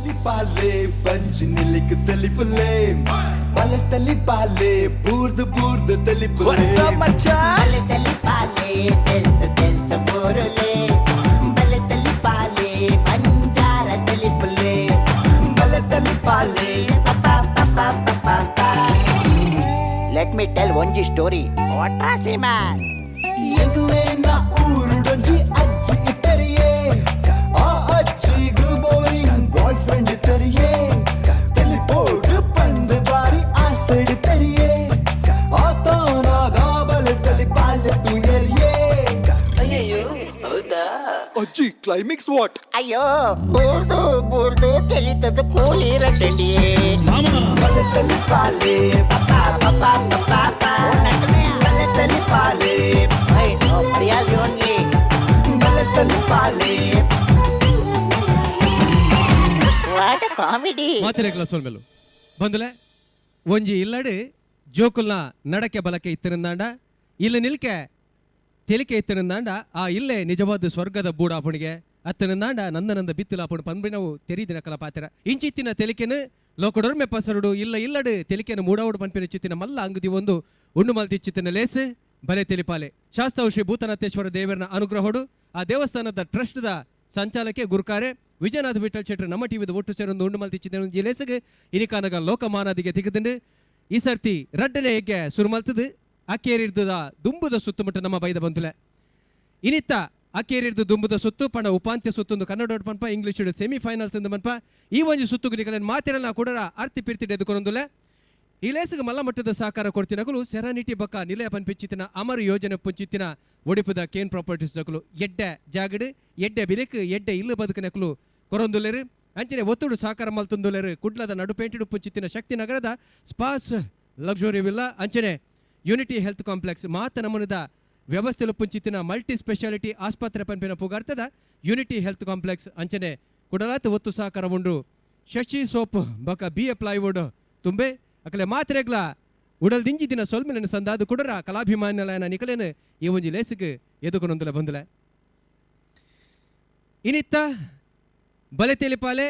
ತಲಿಪಾಲೆ punch ನಿಲಿಕ್ ತಲಿಪುಲೆ ಬಲೆ ತಲಿಪಾಲೆ ಬೂರ್ದು ಬೂರ್ದು ತಲಿಪುಲೆ ಬಲೆ ತಲಿಪಾಲೆ ತೆಲ್ತ ಬೋರಲೆ ಬಲೆ ತಲಿಪಾಲೆ ಬಂಜಾರ ತಲಿಪುಲೆ ಬಲೆ ತಲಿಪಾಲೆ ಲೆಟ್ ಮಿ ಟೆಲ್ ಒಂಜಿ ಸ್ಟೋರಿ ಒಟ್ರಾಸಿ ಮ್ಯಾನ್ ಎದುರೇನ ಊರುಡೊಂಜಿ ಅಜ್ಜಿ ಇತ್ತರಿಯೇ ಆ ಅಜ್ಜಿಗೂ ಬೋರಿಂಗ್ ಬಾಯ್ ಫ್ರೆಂಡ್ ಇತ್ತರಿಯೇ ತಲಿಪೋಡು ಪಂದ್ ಬಾರಿ ಆಸೆಡ್ ತರಿಯೇ ಆತನಾಗ ಬಲೆ ತಲಿಪಾಲೆ ತುಯರಿಯೇ ಅಯ್ಯಯ್ಯೋ ಹೌದಾ ಅಜ್ಜಿ ಕ್ಲೈಮ್ಯಾಕ್ಸ್ ವಾಟ್ ಅಯ್ಯೋ ಬೂರ್ದು ತೆಲಿತದ ಕೂಲಿ ರಡ್ಡಿಯೇ ಬಲೆ ತಲಿಪಾಲೆ ಬಲೆ ತಲಿಪಾಲೆ ಮರ್ಯಾದೆ ಓನ್ಲಿ ಬಲೆ ತಲಿಪಾಲೆ ವಾಟ್ ಕಾಮಿಡಿ ಮಾತಿರೇಕಲ ಸೋಲ್ಮೆಲು ಬಂದುಲೆ ಒಂಜಿ ಇಲ್ಲಡು ಜೋಕುಲ್ನ ನಡಕೆ ಬಲಕೆ ಇತ್ತಿರಂದಾಂಡ ಇಲ್ಲಿ ನಿಲ್ಕೆ ತೆಲಿಕೆ ಇತ್ತಿರಂದಾಂಡ ಆ ಇಲ್ಲೇ ನಿಜವಾದ ಸ್ವರ್ಗದ ಬೂಡಾಪುಣಿಗೆ ಅತ್ತನಂದಾಂಡ ನಂದ ಬಿತ್ತಿಲಾಪುಣ್ ಪನ್ಬಿನವು ತೆರೀದಿನ ಕಲ ಪಾತ್ರ ಇಂಚಿತ್ತಿನ ತೆಲಿಕೆನು ಲೋಕಡೊರ್ಮೆ ಪಸರುಡು ಇಲ್ಲಡು ತೆಲಿಕೆನು ಮೂಡಾವುಡು ಪನ್ಪಿನ ಚಿತ್ತಿನ ಮಲ್ಲ ಅಂಗದಿ ಒಂದು ಉಂಡು ಮಲ್ತಿಚ್ಚಿತ್ತಿನ ಲೇಸು ಬಲೆ ತೆಲಿಪಾಲೆ ಶಾಸ್ತ್ರವು ಶ್ರೀ ಭೂತನಾಥೇಶ್ವರ ದೇವರನ ಅನುಗ್ರಹಡು ಆ ದೇವಸ್ಥಾನದ ಟ್ರಸ್ಟ್ದ ಸಂಚಾಲಕ್ಕೆ ಗುರುಕಾರೆ ವಿಜಯನಾಥ ವಿಠಲ್ ಶೆಟ್ರು ನಮ್ಮ ಟಿವಿದ ಒಟ್ಟು ಸೇರೊಂದು ಉಂಡು ಮಲ್ತಿಚ್ಚಿದ್ದೇನೆ ಜಿಲೇಸಿಗೆ ಇನಿಕಾನಗ ಲೋಕಮಾನದಿಗೆ ತೆಗೆದಂಡು ಈ ಸರ್ತಿ ರಡ್ಡನೆ ಹೆಗ್ಗೆ ಸುರುಮಲ್ತದು ಅಕ್ಕೇರಿರ್ದ ದುಂಬುದ ಸುತ್ತಮುಟ್ಟ ನಮ್ಮ ಬೈದ ಬಂತುಲೆ ಇನಿತ್ತ ಅಕ್ಕೇರಿರ್ದು ದುಂಬುದ ಸುತ್ತು ಪಣ ಉಪಾಂತ್ಯ ಸುತ್ತೊಂದು ಕನ್ನಡ ಪನ್ಪ ಇಂಗ್ಲಿಷ್ ಸೆಮಿಫೈನಲ್ಸ್ ಎಂದು ಮನ್ಪ ಈ ಒಂಜಿ ಸುತ್ತುಗುಲಿಗಳನ್ನು ಮಾತಿರಲ್ಲ ಕೂಡ ಅರ್ತಿ ಪಿರ್ತಿಡ್ ಎದುಕೊಂದೊಂದುಲೆ ಈ ಲೇಸಿಗೆ ಮಲ್ಲ ಮಟ್ಟದ ಸಹಕಾರ ಕೊಡ್ತಿನಕಲು ಸೆರಾನಿಟಿ ಬಕ್ಕ ನಿಲಯ ಪನ್ಪಿಚ್ಚಿತ್ತಿನ ಅಮರ್ ಯೋಜನೆ ಪುಂಚಿತ್ತಿನ ಒಡಿಪುದ ಕೇನ್ ಪ್ರಾಪರ್ಟೀಸ್ ದಕಲು ಎಡ್ಡೆ ಜಾಗಡು ಎಡ್ಡೆ ಬಿಲಿಕ್ ಎಡ್ಡೆ ಇಲ್ಲು ಬದುಕನಕಲು ಕೊರೊಂದುಲೆರು ಅಂಚನೆ ಒತ್ತುಡು ಸಹಕಾರ ಮಲ್ತೊಂದುಲೆರು ಕುಡ್ಲದ ನಡುಪೇಂಟಿಡು ಪುಂಚಿತ್ತಿನ ಶಕ್ತಿ ನಗರದ ಸ್ಪಾಸ್ ಲಕ್ಸುರಿ ವಿಲ್ಲಾ ಅಂಚನೆ ಯೂನಿಟಿ ಹೆಲ್ತ್ ಕಾಂಪ್ಲೆಕ್ಸ್ ಮಾತ ನಮೂನದ ವ್ಯವಸ್ಥೆಲು ಪುಂಚಿತ್ತಿನ ಮಲ್ಟಿ ಸ್ಪೆಷಾಲಿಟಿ ಆಸ್ಪತ್ರೆ ಪನ್ಪಿನ ಪುಗಾರ್ತದ ಯೂನಿಟಿ ಹೆಲ್ತ್ ಕಾಂಪ್ಲೆಕ್ಸ್ ಅಂಚನೆ ಕುಡಲಾತ ಒತ್ತು ಸಹಕಾರ ಉಂಡು ಶಶಿ ಸೋಪ್ ಬಕ BA ಪ್ಲೈವುಡ್ ತುಂಬೆ ಅಕಲೆ ಮಾತ್ರೆಗ್ಲ ಉಡಲ್ ದಿಂಜಿ ದಿನ ಸೊಲ್ಮಿನ ಸಂದಾದು ಕುಡರ ಕಲಾಭಿಮಾನ್ಯಲಯನ ನಿಕಲೇನು ಈ ಒಂಜಿ ಲೇಸಿಗೆ ಎದುಕೊಂದೊಂದುಲೆ ಬಂದುಲೆ ಇನಿತ್ತ ಬಲೆ ತೆಲಿಪಾಲೆ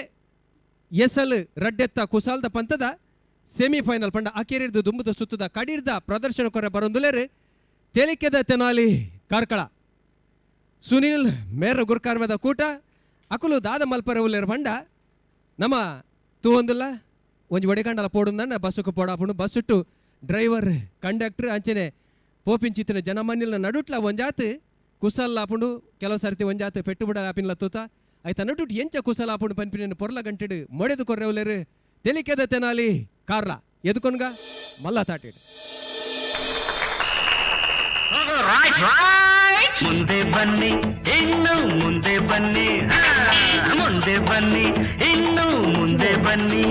ಎಸಲ್ ರಡ್ಡೆತ್ತ ಕುಸಾಲ್ದ ಪಂತದ ಸೆಮಿಫೈನಲ್ ಪಂಡ ಅಕೇರಿರ್ದು ದುಂಬುದ ಸುತ್ತದ ಕಡಿರ್ದ ಪ್ರದರ್ಶನ ಕೊರೆ ಬರೊಂದುಲೆರು ತೆಲಿಕೆದ ತೆನಾಲಿ ಕಾರ್ಕಳ ಸುನೀಲ್ ಮೇರ ಗುರ್ಕಾರ್ಮದ ಕೂಟ ಅಕುಲು ದಾದ ಮಲ್ಪರೆ ಉಲ್ಲೇರು ಪಂಡ ನಮ್ಮ ತೂವೊಂದಿಲ್ಲ ಒಂಜಿ ಒಡೆಗಂಡಲ ಪೋಡುಂದಣ್ಣ ಬಸ್ಸುಕು ಪೋಡಾಪುಂಡು ಬಸ್ಸುಟ್ಟು ಡ್ರೈವರ್ ಕಂಡಕ್ಟರ್ ಅಂಚನೆ ಪೋಪಿಂಚಿತ್ತಿನ ಜನಮನ್ನಿಲ್ನ ನಡುಟ್ಲ ಒಂಜಾತ್ ಕುಸಲ್ಲಾಪುಂಡು ಕೆಲವು ಸರ್ತಿ ಒಂಜಾತ್ ಪೆಟ್ಟು ಬಿಡ ಆಪಿನ್ಲ ತೂತ ಆಯ್ತ ನಡುಟ್ ಎಂಚ ಕುಸಲಾಪುಂಡು ಪನ್ಪಿನ ಪೊರ್ಲ ಗಂಟೆಡು ಮೊಡೆದು ಕೊರ್ರೆ ಉಲ್ಲೇರು ತೆಲಿಕೆದ ತೆನಾಲಿ ಕಾರ್ಲ ಎದುಕೊನ್ಗ ಮಲ್ಲ ತಾಟಿಡು ಮುಂದೆ ಬನ್ನಿ ಇನ್ನು ಮುಂದೆ ಬನ್ನಿ ಮುಂದೆ ಬನ್ನಿ ಇನ್ನು ಮುಂದೆ ಬನ್ನಿ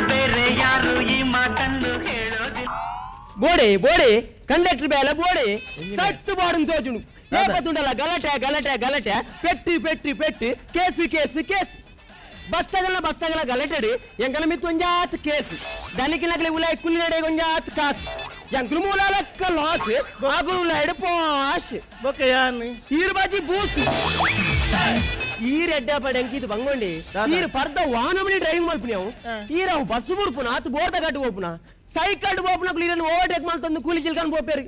ಬೇರೆ ಯಾರು ಈ ಮಾತನ್ನು ಹೇಳೋದಿಲ್ಲ ಬೋಡೆ ಕಂಡಕ್ಟರ್ ಬೇಲ ಬೋಡೆ ಸತ್ತು ಬಾಡು ತೋಜುನು ಏಪತ್ತುಂಡಲ್ಲ ಗಲಾಟೆ ಪೆಟ್ಟಿ ಕೇಸ್ ಬಸ್ತಗಲ ಗಲಾಟೆಡಿ ಎಂಕಲ ಮಿತ್ತು ಒಂಜಾತ್ ಕೇಸ್ ದನಿಕಿನಗಲಿ ಉಲಾಯ್ ಕುಲ್ಲಿನಡೆ ಒಂಜಾತ್ ಕಾಸ್ ಎಂಕಲು ಮೂಲಾಲಕ್ಕ ಲಾಸ್ ಆಗುಲು ಉಲಾಯ್ಡು ಪಾಶ್ ಬೊಕೆಯಾನಿ ಈರು ಬಾಜಿ ಬೂಸ್ ಈರೆಡ್ಡ ಪಡೆಂಕಿ ಇದು ಬಂಗೊಂಡಿ ಈರು ಪರ್ದ ವಾಹನಮನಿ ಡ್ರೈವಿಂಗ್ ಮಲ್ಪುನ್ಯಾವು ಈರ ಅವು ಬಸ್ಸು ಬುರ್ಪುನ ಆತು ಬೋರ್ದ ಗಟ್ಟು ಹೋಪುನ ಸೈಕಲ್ ಬೋಪುನ ಕ್ಲೀರನ್ ಓವರ್ಟೇಕ್ ಮಲ್ತಂದು ಕೂಲಿ ಚಿಲ್ಕನ್ ಬೋಪೇರಿ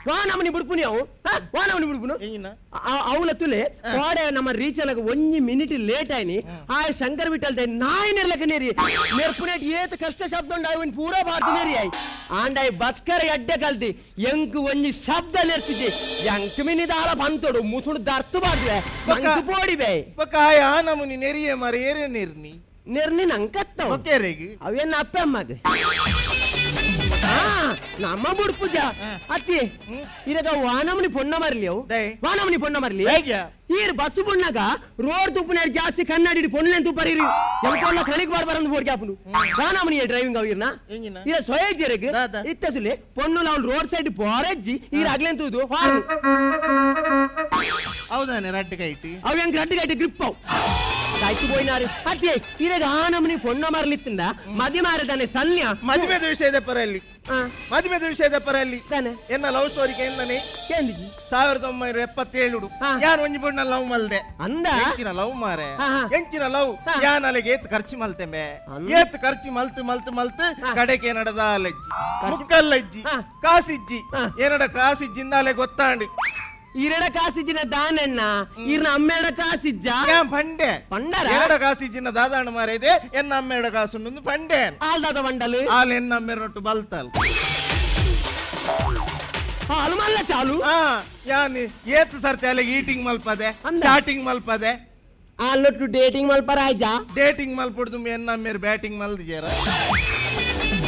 ವಾಹನಮನಿ ಬುಡ್ಪುನ್ಯಾವು ವಾಹನಮನಿ ಬುಡ್ಪುನು ಅವಲ ತುಲೆ ಕೋಡೆ ನಮ್ಮ ರೀಚಲಗ ಒಂಜಿ ಮಿನಿಟ್ ಲೇಟ್ ಆಯ್ನಿ ಆ ಶಂಕರ್ ಬಿಟ್ಟಲ್ದೆ ನಾಯಿ ನೆರ್ಲಕನೇರಿ ನೆರ್ಪುನೇಟ್ ಏತ ಕಷ್ಟ ಶಬ್ದ ಉಂಡು ಅವನ್ ಪೂರಾ ಬಾರ್ದಿನೇರಿ ಆಯ್ ಆಂಡಾಯ್ ಬತ್ಕರ ಎಡ್ಡೆ ಕಲ್ತಿ ಎಂಕು ಒಂಜಿ ಶಬ್ದ ನೆರ್ತಿದ್ದೆ ಎಂಕ್ ಮಿನಿದ ಆಲ ಬಂತೋಡು ಮುಸುಡು ದರ್ತು ಬಾರ್ದಿವೆ ಮಂಕು ಪೋಡಿವೆ ಬಕಾಯ ನಮುನಿ ನೆರಿಯೆ ಮರ ಏರೆ ನೆರ್ನಿ ನಂಕತ್ತ ಬೊಕೆರೆಗಿ ಅವೇನ ಅಪ್ಪ ಅಮ್ಮಗೆ ನಮ್ಮ ಬುಡ್ಪುಜ ಅತ್ತಿ ಇರಗ ವಾನಮನಿ ಪೊಣ್ಣ ಮರ್ಲಿ ಈರ್ ಬಸ್ಸು ಪೊಣ್ಣಗ ರೋಡ್ ತುಪ್ಪುನ ಜಾಸ್ತಿ ಕನ್ನಡಿ ಪೊಣ್ಣೆನ್ ತುಪ್ಪರಿರಿ ಎಂಕೋಲ್ಲ ಕಣಿಕ್ ಬಾರ್ಬಾರಂದು ಬೋಡ್ಗೆ ಆಪುನು ವಾನಮನಿ ಡ್ರೈವಿಂಗ್ ಅವಿರ್ನ ಇರ ಸೊಯಜ್ಜೆರೆಗ್ ಇತ್ತದುಲೆ ಪೊಣ್ಣು ನಾವು ರೋಡ್ ಸೈಡ್ ಪೊರಜ್ಜಿ ಈರ್ ಅಗ್ಲೆನ್ ತೂದು ಹಾರು ಹೌದಾನೆ ರಡ್ಡು ಕೈಟಿ ಅವ್ ಹೆಂಗ್ ರಡ್ಡು ಕೈಟಿ ಗ್ರಿಪ್ ಅವ್ చచ్చిపోయినారు అదే ఈరోజు ఆనమని పొన్న మరలిత్తుంద మది మారదాನೆ ಸನ್ಯ ಮದುವೆದ ವಿಷಯದ ಪರಲ್ಲಿ ಮದುವೆದ ವಿಷಯದ ಪರಲ್ಲಿ ತಾನೆ ಎನ್ನ ಲವ್ ಸ್ಟೋರಿಗೆ ಏನನೆ ಕೇಂದಿಜಿ 1977 ಯಾನ್ ಒಂಜಿ ಬಣ್ಣ ಲವ್ ಮಲ್ದೆ ಅಂದ ಎಂಚಿನ ಲವ್ ಮಾರೆ ಎಂಚಿನ ಲವ್ ಹಾ. ಯಾನ್ ಅಲ್ಲಿಗೆ ಏತ್ ಖರ್ಚು ಮಲ್ತೆಮೆ ಅಂದ. ಏತ್ ಖರ್ಚು ಮಲ್ತು ಕಡೆಗೆ ಏನಡದ ಅಲ್ಲಜ್ಜಿ ಮುಕ್ಕಲ್ಲಜ್ಜಿ ಹಾ. ಕಾಸಿಜ್ಜಿ ಹಾ. ಏನಡ ಕಾಸಿಜ್ಜಿಂದ ಅಲೆ ಗೊತ್ತಾಂಡಿ ಈರಡ ಕಾಸಿಜ್ಜಿನ ದಾನಣ್ಣ ಈರ್ನ ಅಮ್ಮೆಡ ಕಾಸಿಜ್ಜ ಯಾನ್ ಪಂಡೆ ಪಂಡರ ಎರಡ ಕಾಸಿಜ್ಜಿನ ದಾದಾಣ ಮಾರೆ ಇದೆ ಎನ್ನ ಅಮ್ಮೆಡ ಕಾಸುಂಡು ಪಂಡೆ ಆಲ್ದಾದ ಬಂಡಲು ಆಲ್ ಎನ್ನ ಅಮ್ಮೆರೊಟ್ಟು ಬಲ್ತಲ್ ಅಲ್ಮಲ್ಲ ಚಾಲು ಯಾನ್ ಏತ್ ಸರ್ತಿ ಅಲ್ಲಿಗೆ ಈಟಿಂಗ್ ಮಲ್ಪದೆ ಅಂದ. ಚಾಟಿಂಗ್ ಮಲ್ಪದೆ ಅಲ್ಲೊಟ್ಟು ಡೇಟಿಂಗ್ ಮಲ್ಪರ ಆಯ್ಜಾ ಡೇಟಿಂಗ್ ಮಲ್ಪಡ್ದು ಎನ್ನ ಅಮ್ಮೆರ್ ಬ್ಯಾಟಿಂಗ್ ಮಲ್ದಿಜಾರ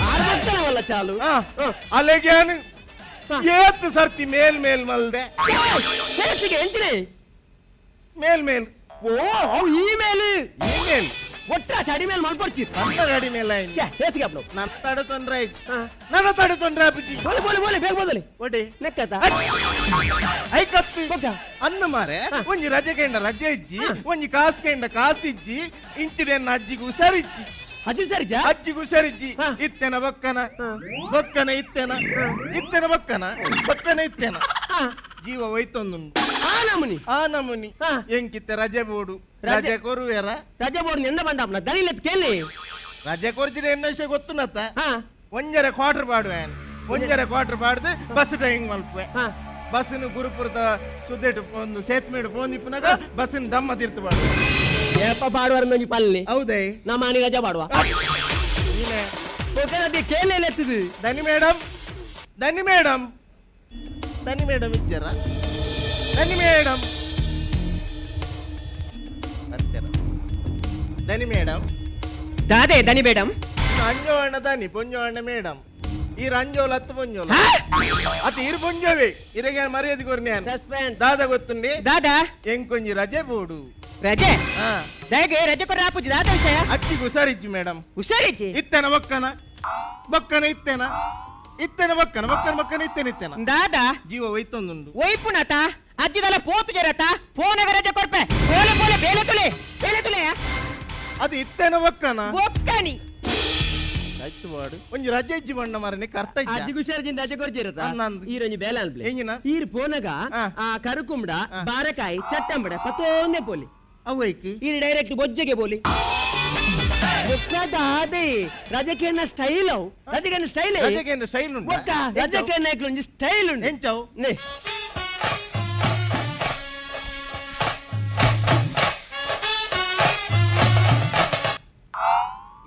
ಆರ್ಮತ್ತನವಲ್ಲ ಚಾಲು ಅಲ್ಲಿಗೆ ಯಾನ್ ಏತ್ ಸರ್ತಿ ಮೇಲ್ ಮಲ್ದೆ ಹೇಸಿಗೆ ಎಂಚಿನೆ ಮೇಲ್ ಓ ಅವು ಇಮೇಲ್ ಮೇಲ್ ಒಟ್ಟ ಚಡಿ ಮೇಲೆ ಮಲ್ಪಡ್ತೀರಿ ನನ್ನ ಗಾಡಿ ಮೇಲೆ ಹೇಸಿಗೆ ಅಪ್ಪ ನನ್ನ ತಡ ತೊಂದ್ರೆ ಆಯ್ತು ನನ್ನ ತಡ ತೊಂದ್ರೆ ಆಪಿಜಿ ಬೋಲೆ ಬೋಲೆ ಬೋಲೆ ಬೇಗ ಬೋದಲಿ ಒಡಿ ನೆಕ್ಕತ ಐ ಕತ್ತು ಅನ್ನ ಮಾರೆ ಒಂಜಿ ರಜೆಗೆಂಡ ರಜೆ ಇಜ್ಜಿ ಒಂಜಿ ಕಾಸ್ಗೆಂಡ ಕಾಸಿಜ್ಜಿ ಇಂಚಿಡೆನ್ನ ಅಜ್ಜಿಗೂ ಸರಿಜ್ಜಿ ಅದು ಸರಿಜಾ ಅಜ್ಜಿಗೂ ಸರಿಜ್ಜಿ ಹಾ. ಇತ್ತೆನ ಬಕ್ಕನ ಬಕ್ಕನ ಇತ್ತೆನ ಇತ್ತೆನ ಬಕ್ಕನ ಇತ್ತೆನ ಜೀವ ಹೋಯ್ತೊಂದುಂಟು ಆ ನಮುನಿ ಹಾ. ಎಂಕಿತ್ತೆ ರಜೆ ಬೋಡು ರಜೆ- ರಜೆ ಕೊರುವೆರ ರಜೆ ಬೋರ್ಡ್ ಎಂದ ಬಂಡಪ್ಪ ದಲಿಲೆತ್ ಕೇಳಿ ರಜೆ ಕೊರ್ಚಿದೆ ಎನ್ನೋ ವಿಷಯ ಗೊತ್ತುನತ್ತ ಹಾ ಒಂಜರ ಕ್ವಾರ್ಟರ್ ಪಾಡುವೆ ಒಂಜರ ಕ್ವಾರ್ಟರ್ ಪಾಡ್ದು ಬಸ್ ಡ್ರೈವಿಂಗ್ ಮಲ್ಪುವೆ ಹಾ ಬಸ್ಸಿನ ಗುರುಪುರದ ಸುದ್ದೆಟ್ಟು ಒಂದು ಸೇತುಮೇಡು ಪೋಂದಿಪ್ಪನಾಗ ಬಸ್ಸಿನ ದಮ್ಮ ತೀರ್ತು ಪಾಡು ಏಪ ಪಾಡುವಾರ ಮಂಜಿ ಪಲ್ಲಿ ಹೌದೇ ನಮ್ಮ ಮನೆ ರಜೆ ಪಾಡುವ ನೀನೆ ಓಕೆ ಅದೇ ಕೇಳಿ ಎತ್ತಿದು ದನಿ ಮೇಡಮ್ ಇಜ್ಜರ ದನಿ ಮೇಡಮ್ ದನಿ ಮೇಡಮ್ ದಾದೆ ದನಿ ಬೇಡಮ್ ಅಂಜೋಣ ದನಿ ಪೊಂಜೋಣ ಮೇಡಮ್ ಈ ರಂಜೋಲ ಹತ್ತು ಪೊಂಜೋಲ ಅತಿ ಇರು ಪೊಂಜೋವೆ ಇರಗೆ ಮರ್ಯಾದೆ ಕೊರ್ನ್ಯಾನ್ ಸಸ್ಪೆನ್ಸ್ ದಾದ ಗೊತ್ತುಂಡಿ ದಾದಾ ಎಂಕೊಂಜಿ ರಜೆ ಬೋಡು ರಜೆ ಹಾ ದಯಗೆ ರಜೆ ಕೊರ ಆಪುಜಿ ದಾದ ವಿಷಯ ಅಚ್ಚಿಗೂ ಹುಷಾರಿಜ್ಜಿ ಮೇಡಮ್ ಹುಷಾರಿಜ್ಜಿ ಇತ್ತೇನ ಬಕ್ಕನ ಇತ್ತೇನ ಬಕ್ಕನ ಇತ್ತೇನ ದಾದಾ ಜೀವ ಹೋಯ್ತೊಂದುಂಡು ಒಯ್ಪುನತ ಅಜ್ಜಿದಲ್ಲ ಪೋತು ಜರತ ಫೋನಾಗ ರಜೆ ಕೊರ್ಪೆ ಬೋಲೆ ಬೋಲೆ ಬೇಲೆ ತುಲೆ ಅದು ಇತ್ತೇನ ಬಕ್ಕನ ಬೊಕ್ಕನಿ ಆಯ್ತು ಬಾಡು ಒಂಜಿ ರಜೆ ಇಜ್ಜಿ ಬಣ್ಣ ಮಾರನೆ ಕರ್ತ ಇಜ್ಜ ಅಜ್ಜಿ ಹುಷಾರ್ಜಿಂದ ರಜೆ ಕೊರ್ಜಿರತ ನಂದು. ಈರೊಂಜಿ ಬೇಲೆ ಅನ್ಪ್ಲೆ ಎಂಜಿನ ಈರ್ ಪೋನಾಗ ಹಾ. ಆ ಕರುಕುಂಬಡ ಬಾರಕಾಯಿ ಚಟ್ಟಂಬಡ ಪತ್ತೊಂದೆ ಪೋಲಿ ಅವೈಕಿ ಈರ್ ಡೈರೆಕ್ಟ್ ಬೊಜ್ಜೆಗೆ ಬೋಲಿ ಅದೇ ರಜಕೆನ್ನ ಸ್ಟೈಲ್ ಅವು ರಜಕೆನ್ನ ಸ್ಟೈಲ್ ರಜೆಗೆ ಸ್ಟೈಲ್ ಉಂಟು ಒಕ್ಕ ರಜಕೆನ್ನ ಒಂಜಿ ಸ್ಟೈಲ್ ಉಂಟು ಎಂಚವು ನೇ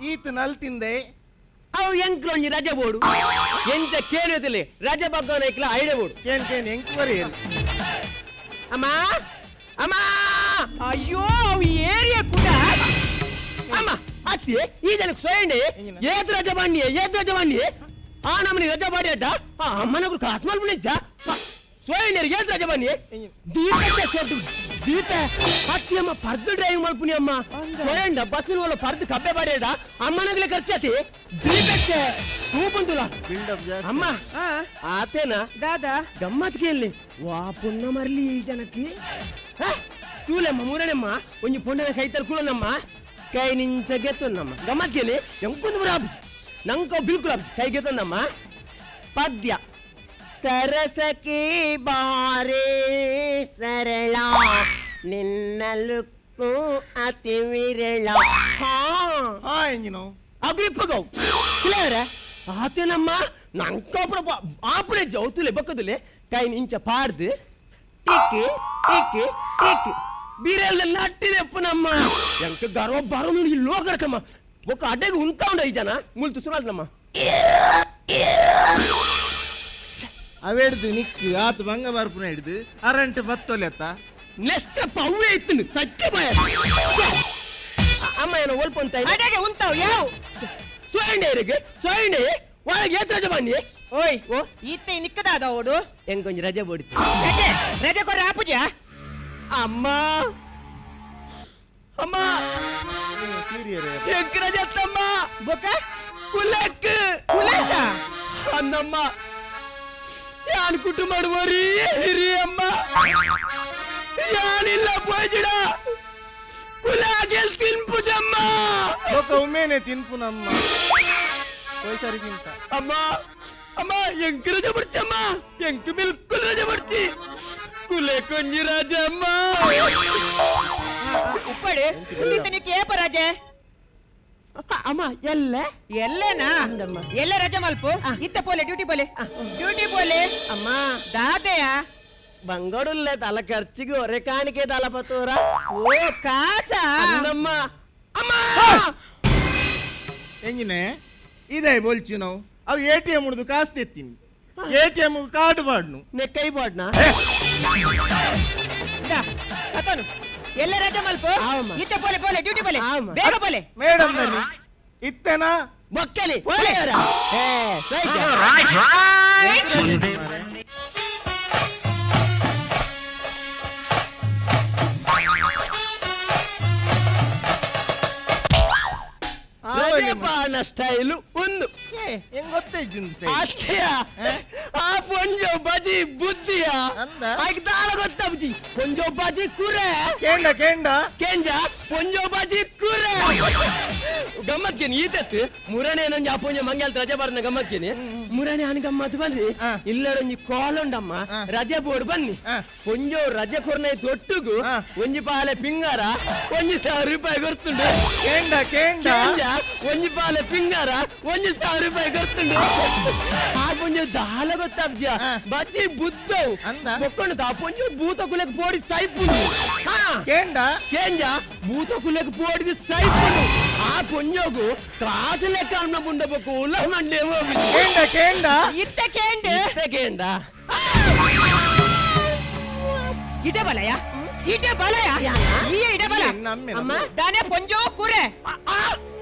ಈತ ನಲ್ತಿಂದೆ ಅವು ಎಂಕ್ಲು ಒಂಜಿ ರಜೆ ಬೋಡು ಎಂಚ ಕೇಳಿಯೋದಿಲ್ಲ ರಜೆ ಬಗ್ಗವನ ಐಕ್ಲ ಐಡೆ ಬೋಡು ಕೇನ್ ಎಂಕ್ವರಿ ಅಮ್ಮ ಅಮ್ಮ ಅಯ್ಯೋ ಅವು ಏರಿಯಾ ಕೂಡ ಅಮ್ಮ ಅತ್ತಿ ಈ ಜನಕ್ಕೆ ಸೊಯ್ಯಂಡಿ ಏತ್ ರಜೆ ಬಂಡಿ ಆ ನಮ್ಮನಿ ರಜೆ ಬಾಡಿ ಅಡ್ಡ ಆ ಅಮ್ಮನಗ್ರು ಕಾಸ್ಮಲ್ ಬಿಳಿಜ್ಜ ಸೊಯ್ಯಂಡಿ ಏತ್ ರಜೆ ಬನ್ನಿ ದೀಪ ಹತ್ತಿ ಅಮ್ಮ ಪರ್ದು ಡ್ರೈವಿಂಗ್ ಮಲ್ಪುನಿ ಅಮ್ಮ ಸೊಯ್ಯಂಡ ಬಸ್ಸಿನ ಒಳ ಪರ್ದು ಕಬ್ಬೆ ಬಾಡಿ ಅಡ್ಡ ಅಮ್ಮನಗ್ಲೆ ಖರ್ಚತಿ ದೀಪಕ್ಕೆ ತೂ ಬಂದುಲ ಬಿಲ್ಡಪ್ ಜಾಸ್ತಿ ಅಮ್ಮ ಆತೇನಾ ದಾದಾ ಗಮ್ಮತ್ ಕೇಳಿ ವಾ ಪುಣ್ಣ ಮರ್ಲಿ ಈ ಜನಕ್ಕೆ ಚೂಲಮ್ಮ ಮೂರನೆಮ್ಮ ಒಂಜಿ ಪುಣ್ಣನ ಕೈ ತರ್ಕುಳನಮ್ಮ ಕೈ ನಿಂಚ ಗೆತ್ತನಮ್ಮ ಗಮ್ಮತ್ ಕೇಳಿ ಎಂಕೊಂದು ಬರಾಬ್ ನಂಕ ಬಿಲ್ಕುಲ ಕೈ ಗೆತ್ತನಮ್ಮ ಪದ್ಯ ಸರಸಕಿ ಬಾರೇ ಸರಳ ನಿನ್ನ ಲುಕ್ಕು ಅತಿ ವಿರಳ ಹಾ ಎಂಜಿನು ಅಗ್ರಿಪ್ಪಗೌ ಕ್ಲಿಯರ್ ಆತೇನಮ್ಮ ನಂಕೊಬ್ರ ಆಪಡೆ ಜೌತುಲೆ ಬಕ್ಕದುಲೆ ಕೈ ನಿಂಚ ಪಾಡ್ದು ಟಿಕ್ಕಿ ಟಿಕ್ಕಿ ಟಿಕ್ಕಿ ಬೀರೆಲ್ಲ ನಟ್ಟಿದೆಪ್ಪನಮ್ಮ ಎಂಕ ಗರ್ವ ಬರೋದು ಈ ಲೋಕಡಕಮ್ಮ ఒక అడ్డకి ఉంటా ఉండ ఈ జన ముళ్ళు తుసురాలమ్మ ಅವೆಡ್ದು ನಿಕ್ಕು ಆತು ಬಂಗ ಬರ್ಪುನ ಹಿಡ್ದು ಅರಂಟು ಬತ್ತೊಲೆತ್ತ నెక్స్ట్ పవ్వే ఇస్తుంది చచ్చిపోయా అమ్మ ఏమో ఓల్పొంతాయి అడగే ఉంటావు యావ్ సోయండి వాళ్ళకి ఏత రజ బన్ని ఓయ్ ఓ ఈతే నిక్కదాದ ಓಡು ಹೆಂಗ್ ಕೊಂಚ ರಜೆ ಬೋಡಿತಿ ರಜೆ ಕೊರ ಆಪುಜ ಅಮ್ಮ ಅಮ್ಮ ಹೆಂಗ್ ರಜೆ ತಮ್ಮ ಬೊಕ ಕುಲಕ್ ಅನ್ನಮ್ಮ ಯಾನ್ ಕುಟುಂಬ ಹಿರಿ ಅಮ್ಮ ಯಾನಿಲ್ಲ ಪೋಯ್ಜಿಡ కులాగెల్ తిన్పుదమ్మా ఒక ఉమ్మేనే తిన్పునమ్మ పోయిసరి తింట అమ్మా అమ్మా ఎంకు రజబర్చమ్మా ఎంకు బిల్కుల్ రజబర్చి కులే కొంజి రాజమ్మా ಉಪ್ಪಡೆ ನಿನಗೆ ಏಪ ರಜೆ ಅಮ್ಮ ಎಲ್ಲ ಎಲ್ಲೇನಾ ಅಂದಮ್ಮ. ಎಲ್ಲ ರಜೆ ಮಲ್ಪು ಇತ್ತ ಪೋಲೆ ಡ್ಯೂಟಿ ಪೋಲೆ ಅಮ್ಮ ದಾದೆಯ ಬಂಗೋಡುಲ್ಲೇ ತಲ ಖರ್ಚಿಗೆ ಒರೆ ಕಾಣಿಕೆ ತಲ ಪತ್ತೂರ ಓ ಕಾಸ ಅಂದಮ್ಮ ಅಮ್ಮ ಎಂಜಿನೆ ಇದೇ ಬೋಲ್ಚು ನಾವು ಅವು ATM ಉಡ್ದು ಕಾಸು ತೆತ್ತೀನಿ ATM ಕಾರ್ಡ್ ಬಾಡ್ನು ನೆಕ್ಕೈ ಬಾಡ್ನಾ ಅತನು ಎಲ್ಲ ರಜೆ ಮಲ್ಪು ಆವಮ್ಮ. ಇತ್ತ ಪೋಲೆ ಡ್ಯೂಟಿ ಪೋಲೆ ಆವಮ್ಮ. ಬೇಗ ಪೋಲೆ ಮೇಡಮ್ ನನ್ನಿ ಇತ್ತೇನಾ ಮಕ್ಕಳಿ ಪೋಳೆಯವರ ರೈಟ್ ರೈಟ್ ಮುಂದೆ ರಜೆಪಾನ ಸ್ಟೈಲು ಒಂದು ಹೆಂಗ್ ಗೊತ್ತೈಜುಂತೆ ಅತ್ತೆಯ ಆ ಪೊಂಜೋ ಬಜಿ ಬುದ್ಧಿಯ ಅಂದ? ಆಯ್ಕೆ ದಾಳ ಗೊತ್ತಬ್ಜಿ ಪೊಂಜೋ ಬಜಿ ಕುರೆ ಕೇಂಡ ಕೆಂಜ ಪೊಂಜೋ ಬಜಿ ಕುರೆ ಗಮ್ಮತ್ಕೇನಿ ಈತತ್ತು ಮುರಣೆ ನಂಜ ಆ ಪೊಂಜ ಮಂಗ್ಯಾಲ್ ರಜೆ ಬರ್ನ ಗಮ್ಮತ್ಕೇನಿ ಮುರಣೆ ಅನ್ ಗಮ್ಮತ್ ಬಂದ್ರಿ ಇಲ್ಲಡೊಂಜಿ ಕಾಲುಂಡಮ್ಮ ರಜೆ ಬೋರ್ಡ್ ಬನ್ನಿ ಪೊಂಜೋ ರಜೆ ಕೊರ್ನೆ ತೊಟ್ಟುಗು ಒಂಜಿ ಪಾಲೆ ಪಿಂಗಾರ ಒಂಜಿ ₹1,000 ಕೊರ್ತುಂಡು ಕೇಂಡ ಕೆಂಜ ಒಂಜಿ ಪಾಲೆ ಪಿಂಗಾರ ಒಂಜಿ ₹1,000 ಕೊರ್ತುಂಡು ಆ ಪೊಂಜ ದಾಲ ಗೊತ್ತಾಬ್ಜ ಬಜ್ಜಿ ಬುದ್ದವು ಅಂದ? ಮೊಕ್ಕೊಂಡು ತಾ ಪೊಂಜ ಭೂತ ಕುಲಕ್ ಪೋಡಿ ಸೈಪುಂಡು ಕೇಂಡ కేంజ భూత కులకు పోడిది సైపుడు ఆ పొంజోగు త్రాసు లెక్క అన్న బుండబకు ఉల్లమండేవో ಕೇಂಡ ಇತ್ತ ಕೇಂಡು కేండ ಇಡಬಲಯ ಇಡಬಲಯ ಈ ಇಡಬಲ ಅಮ್ಮ ದಾನೆ ಪೊಂಜೋ ಕುರೆ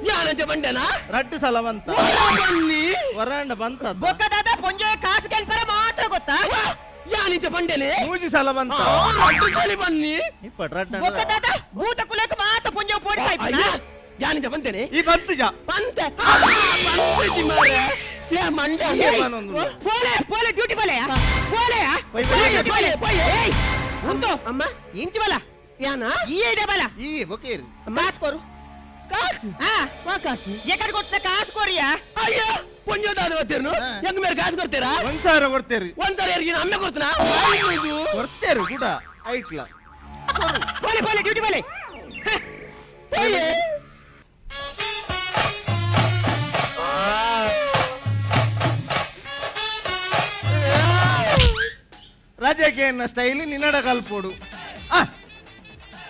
ಯಾನಂಚ ಬಂಡನ ರಡ್ಡು ಸಲವಂತ ಬನ್ನಿ ವರಾಂಡ ಬಂತ ಬೊಕ್ಕದಾದ ಪೊಂಜೋ ಕಾಸು ಕೆಲ್ಪರ ಮಾತ್ರ ಗೊತ್ತಾ ಯಾನಿಂಚ ಬಂಡನೆ ಮೂಜಿ ಸಲವಂತ ರಡ್ಡು ಸಲಿ ಬನ್ನಿ ಇಪ್ಪಟ್ ರಡ್ಡ ಬೊಕ್ಕದಾದ ಭೂತ ಕುಲಕ್ಕೆ ಮಾತ್ರ ಪೊಂಜೋ ಪೋಡಿ ಸಾಯ್ಪುನ ಯಾನಿಂಚ ಬಂತೇನೆ ಈ ಬಂತುಜ ಬಂತೆ ಬಂತೆ ಮಾರೆ ಸೇ ಮಂಡ ಪೋಲೆ ಡ್ಯೂಟಿ ಪೋಲೆಯ ಪೋಲೆಯ ಪೋಯ್. ಉಂಟು ಅಮ್ಮ ಇಂಚು ಬಲ ಯಾನ ಈ ಇಡಬಲ ಈ ಬೊಕೇರಿ ಕಾಸು ಕೊರು ಕಾಸು ಹಾ ಕಾಸು ಎಕಡೆ ಕೊಟ್ಟ ಕಾಸು ಕೊರಿಯಾ ಅಯ್ಯೋ ಪೊಂಜೋದಾದ ಬರ್ತೀರ್ನು ಹೆಂಗ್ ಮೇರೆ ಕಾಸು ಕೊಡ್ತೀರಾ 1,000 ಕೊಡ್ತೇರಿ ಒಂದ್ಸರಿ ಯಾರಿಗೆ ಅಮ್ಮೆ ಕೊಡ್ತೀನಾ ಕೊಡ್ತೇರಿ ಕೂಡ ಐಟ್ಲ ಪೋಲೆ ಡ್ಯೂಟಿ ಪೋಲೆ ರಜೆಗೆ ಎನ್ನ ಸ್ಟೈಲ್ ನಿನ್ನಡ ಕಲ್ಪೋಡು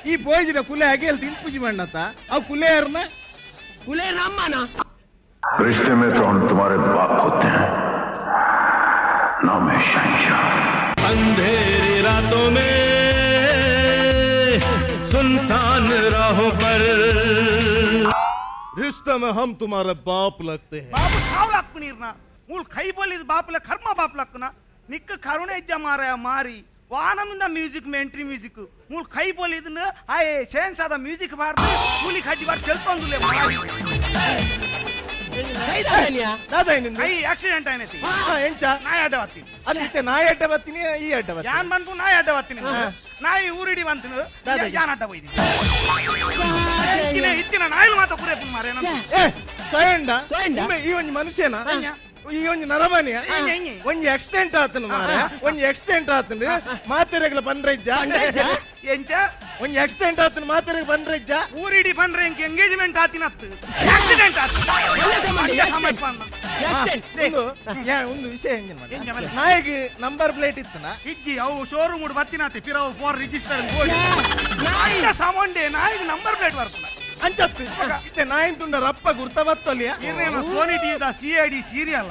ಈ ಬೋಯ್ಜಿನ ಕುಲೆ ಹಾಗೆ ತಿನ್ಪುಜಿ ಮಣ್ಣತ್ತ ಅವು ಕುಲೆಯರ್ನ ಕುಲೇ ನಮ್ಮನ रिश्ते में तो हम तुम्हारे बाप होते हैं नाम है शहंशाह अंधेरी रातों में सुनसान राहों पर रिश्ते में हम तुम्हारे बाप लगते हैं ಬಾಬು ಸಾವ್ಲಾಕ್ ನೀರ್ನ ಮೂಲ್ ಕೈ ಬಲಿದ ಬಾಪಲ ಕರ್ಮ ಬಾಪ್ಲಕ್ಕನ ನಿಕ್ಕ ಕರುಣೆ ಇಜ್ಜ ಮಾರ ಮಾರಿ ವಾನಮಿಂದ ಮ್ಯೂಸಿಕ್ ಎಂಟ್ರಿ ಮ್ಯೂಸಿಕ್ ಮೂಲ್ ಕೈ ಬಲಿದನ ಆಯ್ ಸೇನ್ಸ್ ಆದ ಮ್ಯೂಸಿಕ್ ಮಾಡ್ದೆ ಕೂಲಿ ಕಡ್ಡಿ ಬಾರ್ ಚೆಲ್ಪಂದುಲೆ ಮಾರಿ ದಾದಾ ನಿಂದು ಕೈ ಆಕ್ಸಿಡೆಂಟ್ ಆಯ್ನೈತಿ ಎಂಚ ನಾಯಿ ಅಡ್ಡ ಬತ್ತೀನಿ ಅದಕ್ಕೆ ನಾಯಿ ಅಡ್ಡ ಬತ್ತೀನಿ ಈ ಅಡ್ಡ ಬತ್ತೀನಿ ಯಾನ್ ಬಂತು ನಾಯಿ ಅಡ್ಡ ಬತ್ತೀನಿ ನಾಯಿ ಊರಿಡಿ ಬಂತೀನಿ ದಾದಾ. ಯಾನ್ ಅಡ್ಡ ಬೈದಿ ಇತ್ತಿನ ನಾಯಿಲು ಮಾತ ಕುರಿಯಪ್ಪ ಮಾರೇ ಏ ಸೊಯಂಡ ಸೊಯಂಡ? ಈ ಒಂಜಿ ಮನುಷ್ಯನ ಈ ಒಂಜಿ ನರಮನಿಯ ಎಂಜಿ. ಒಂಜಿ ಆಕ್ಸಿಡೆಂಟ್ ಆತನು ಮಾರ ಒಂಜಿ ಆಕ್ಸಿಡೆಂಟ್ ಆತನು ಮಾತೆರೆಗ್ಲ ಬಂದ್ರಜ್ಜ ಎಂಚ ಒಂಜಿ ಆಕ್ಸಿಡೆಂಟ್ ಆತನು ಮಾತೆರೆಗ್ ಬಂದ್ರಜ್ಜ ಊರಿಡಿ ಬಂದ್ರೆ ಎಂಕ್ ಎಂಗೇಜ್ಮೆಂಟ್ ಆತಿನತ್ತು ಆಕ್ಸಿಡೆಂಟ್ ಆತು ಒಂದು ವಿಷಯ ಹೆಂಗೆ ಎಂಜ ಮಲೆ. ನಾಯಿಗೆ ನಂಬರ್ ಪ್ಲೇಟ್ ಇತ್ತನ ಇಜ್ಜಿ ಅವು ಶೋರೂಮ್ ಬತ್ತಿನಾತಿ ಪಿರವು ಫೋರ್ ರಿಜಿಸ್ಟರ್ ಸಾಮಾನ್ಯ ನಾಯಿಗೆ ನಂಬರ್ ಪ್ಲೇಟ್ ಬರ್ತದ ಅಂಚತ್ತು ಇತ್ತೆ ನಾಯಿನ್ ತುಂಡ ರಪ್ಪ ಗುರ್ತ ಬತ್ತಲಿಯ ಇರ್ನೇನು ಸೋನಿ ಟಿವಿದ CID ಸೀರಿಯಲ್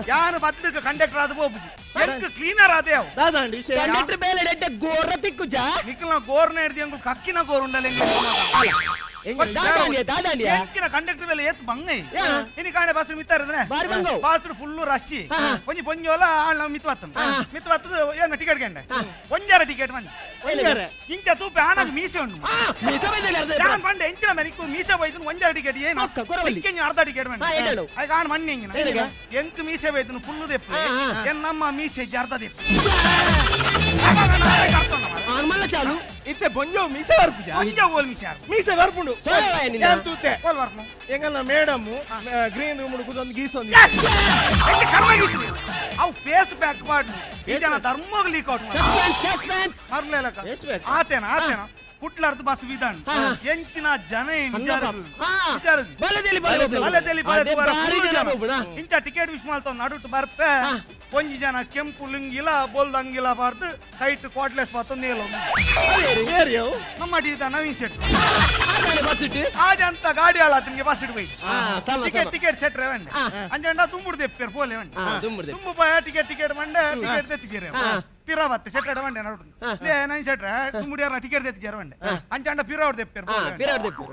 ಯಾನು ಬದ್ಲಕ್ಕೆ ಕಂಡಕ್ಟರ್ ಆದ ಬೋಬುಜಿ ಎಂಕ್ ಕ್ಲೀನರ್ ಆದೇವ್ ದಾದಾಂಡಿ ವಿಷಯ ಕಂಡಕ್ಟರ್ ಬೇಲೆ ಎಡ್ಡೆ ಗೋರ ತಿಕ್ಕುಜ ನಿಖಲ್ನ ಗೋರ್ನ ಹಿಡ್ದು ಎಂಕು ಕಕ್ಕಿನ ಗೋರ್ ಉಂಡಲ್ಲ ದಾದಾಂಡಿಯ ಎಂಕಿನ ಕಂಡಕ್ಟರ್ ಮೇಲೆ ಏತ್ ಬಂಗೈ ಯಾ. ಇನಿ ಕಾಣೆ ಬಸ್ ಮಿತ್ತಾರದ್ರೆ ಬಾರಿ ಬಂಗವು. ಬಸ್ ಫುಲ್ ರಶಿ ಒಂಜಿ ಪೊಂಜೋಲ ಆಳ್ನ ಮಿತ್ವತ್ತನ್ ಮಿತ್ವತ್ತದ ಏನ ಟಿಕೆಟ್ ಕಂಡೆ ಒಂಜಾರ ಟಿಕೆಟ್ ಮಂಜಿ ಒಂಜಾರೆ. ಇಂಚ ತೂಪೆ ಆನಾಗ ಮೀಸೆ ಉಂಡು ಯಾನ್ ಪಂಡೆ ಎಂಚಿನ ಮೆನಿಕ್ಕು ಮೀಸೆ ಬೈದನು ಒಂಜಾರ ಟಿಕೆಟ್ ಏನು ಒಕ್ಕ, ಕೊರವಲ್ಲಿ. ಇಕ್ಕೆಂಜ ಅರ್ಧ ಟಿಕೆಟ್ ಮಂಡಿ ಹಾ, ಏನೇಳು? ಆಗ ಆನ್ ಮಣ್ಣಿ ಎಂಗಿನ ಏನಿಗೆ? ಎಂಕ್ ಮೀಸೆ ಬೈದನು ಫುಲ್ಲು ದೆಪ್ಪು ಹಾ, ಹಾ. ಎನ್ನಮ್ಮ ಮೀಸೆ ಅರ್ಧ ದೆಪ್ಪು మళ్ళా చాలు ಇತ್ತೆ ಬೊಂಜೋ ಮೀಸೆ ಬರ್ಪುಜ ಕೊಂಚ ಓಲ್ ಮಿಸ್ಯಾರ್ ಮೀಸೆ ಬರ್ಪುಂಡು ಸೋಲವಾಯ ನಿನ್ನ. ಏನ್ ತೂತೆ ಓಲ್ ವರ್ನು ಎಂಗಲ್ಲ ಮೇಡಮ್ ಗ್ರೀನ್ ರೂಮ್ ಕುದೊಂದು ಗೀಸೊಂದು ಎಲ್ಲಿ ಕರ್ಮಾಗಿತ್ತು ಅವು ಫೇಸ್ ಬ್ಯಾಕ್ ಮಾಡಿ ಈ ಜನ ಧರ್ಮೋಗ ಲೀಕ್ ಔಟ್ ಮಾಡಿ ಸಸ್ಪೆನ್ಸ್ ಮರ್ಲೇಲಕ Face back. ಆತೇನ ಕುಟ್ಲಾರ್ದು ಬಸ್ ವಿಧಾನ ಎಂಚಿನ ಜನ ಬಲದಲ್ಲಿ ಇಂಚ ಟಿಕೆಟ್ ವಿಶ್ ಮಾಡ್ತಾವ್ ನಡುಟ್ ಬರ್ಪೆ ಒಂಜಿ ಜನ ಕೆಂಪು ಲಿಂಗಿಲ ಬೋಲ್ದಂಗಿಲ ಬಾರ್ದು ಕೈಟ್ ಕೋಟ್ಲೆಸ್ ಬಾತು ನೇಲು ನಮ್ಮ ಅಡಿದ ನವೀನ್ ಶೆಟ್ಟಿ ಆಜಂತ ಗಾಡಿ ಆಳಾತನಿಗೆ ಬಸ್ ಇಡ್ಬೇಕು ಟಿಕೆಟ್ ಸೆಟ್ ರೇವಂಡೆ ಅಂಜಂಡ ತುಂಬುಡು ತೆಪ್ಪೇರು ಪೋಲೆ ವಂಡೆ ತುಂಬು ಪಯ ಟಿಕೆಟ್ ಮಂಡೆ ಟಿಕೆಟ್ ತೆತ್ತಿಗೆರೆ ಪಿರ ಬತ್ತೆ ಸೆಟ್ ಮಂಡೆ ನಡು ನವೀನ್ ಶೆಟ್ರೆ ತುಂಬುಡಿಯಾರ ಟಿಕೆಟ್ ತೆತ್ತಿಗೆರೆ ವಂಡೆ ಅಂಜಂಡ ಪಿರ ಹೊಡ್ ತೆಪ್ಪೇರು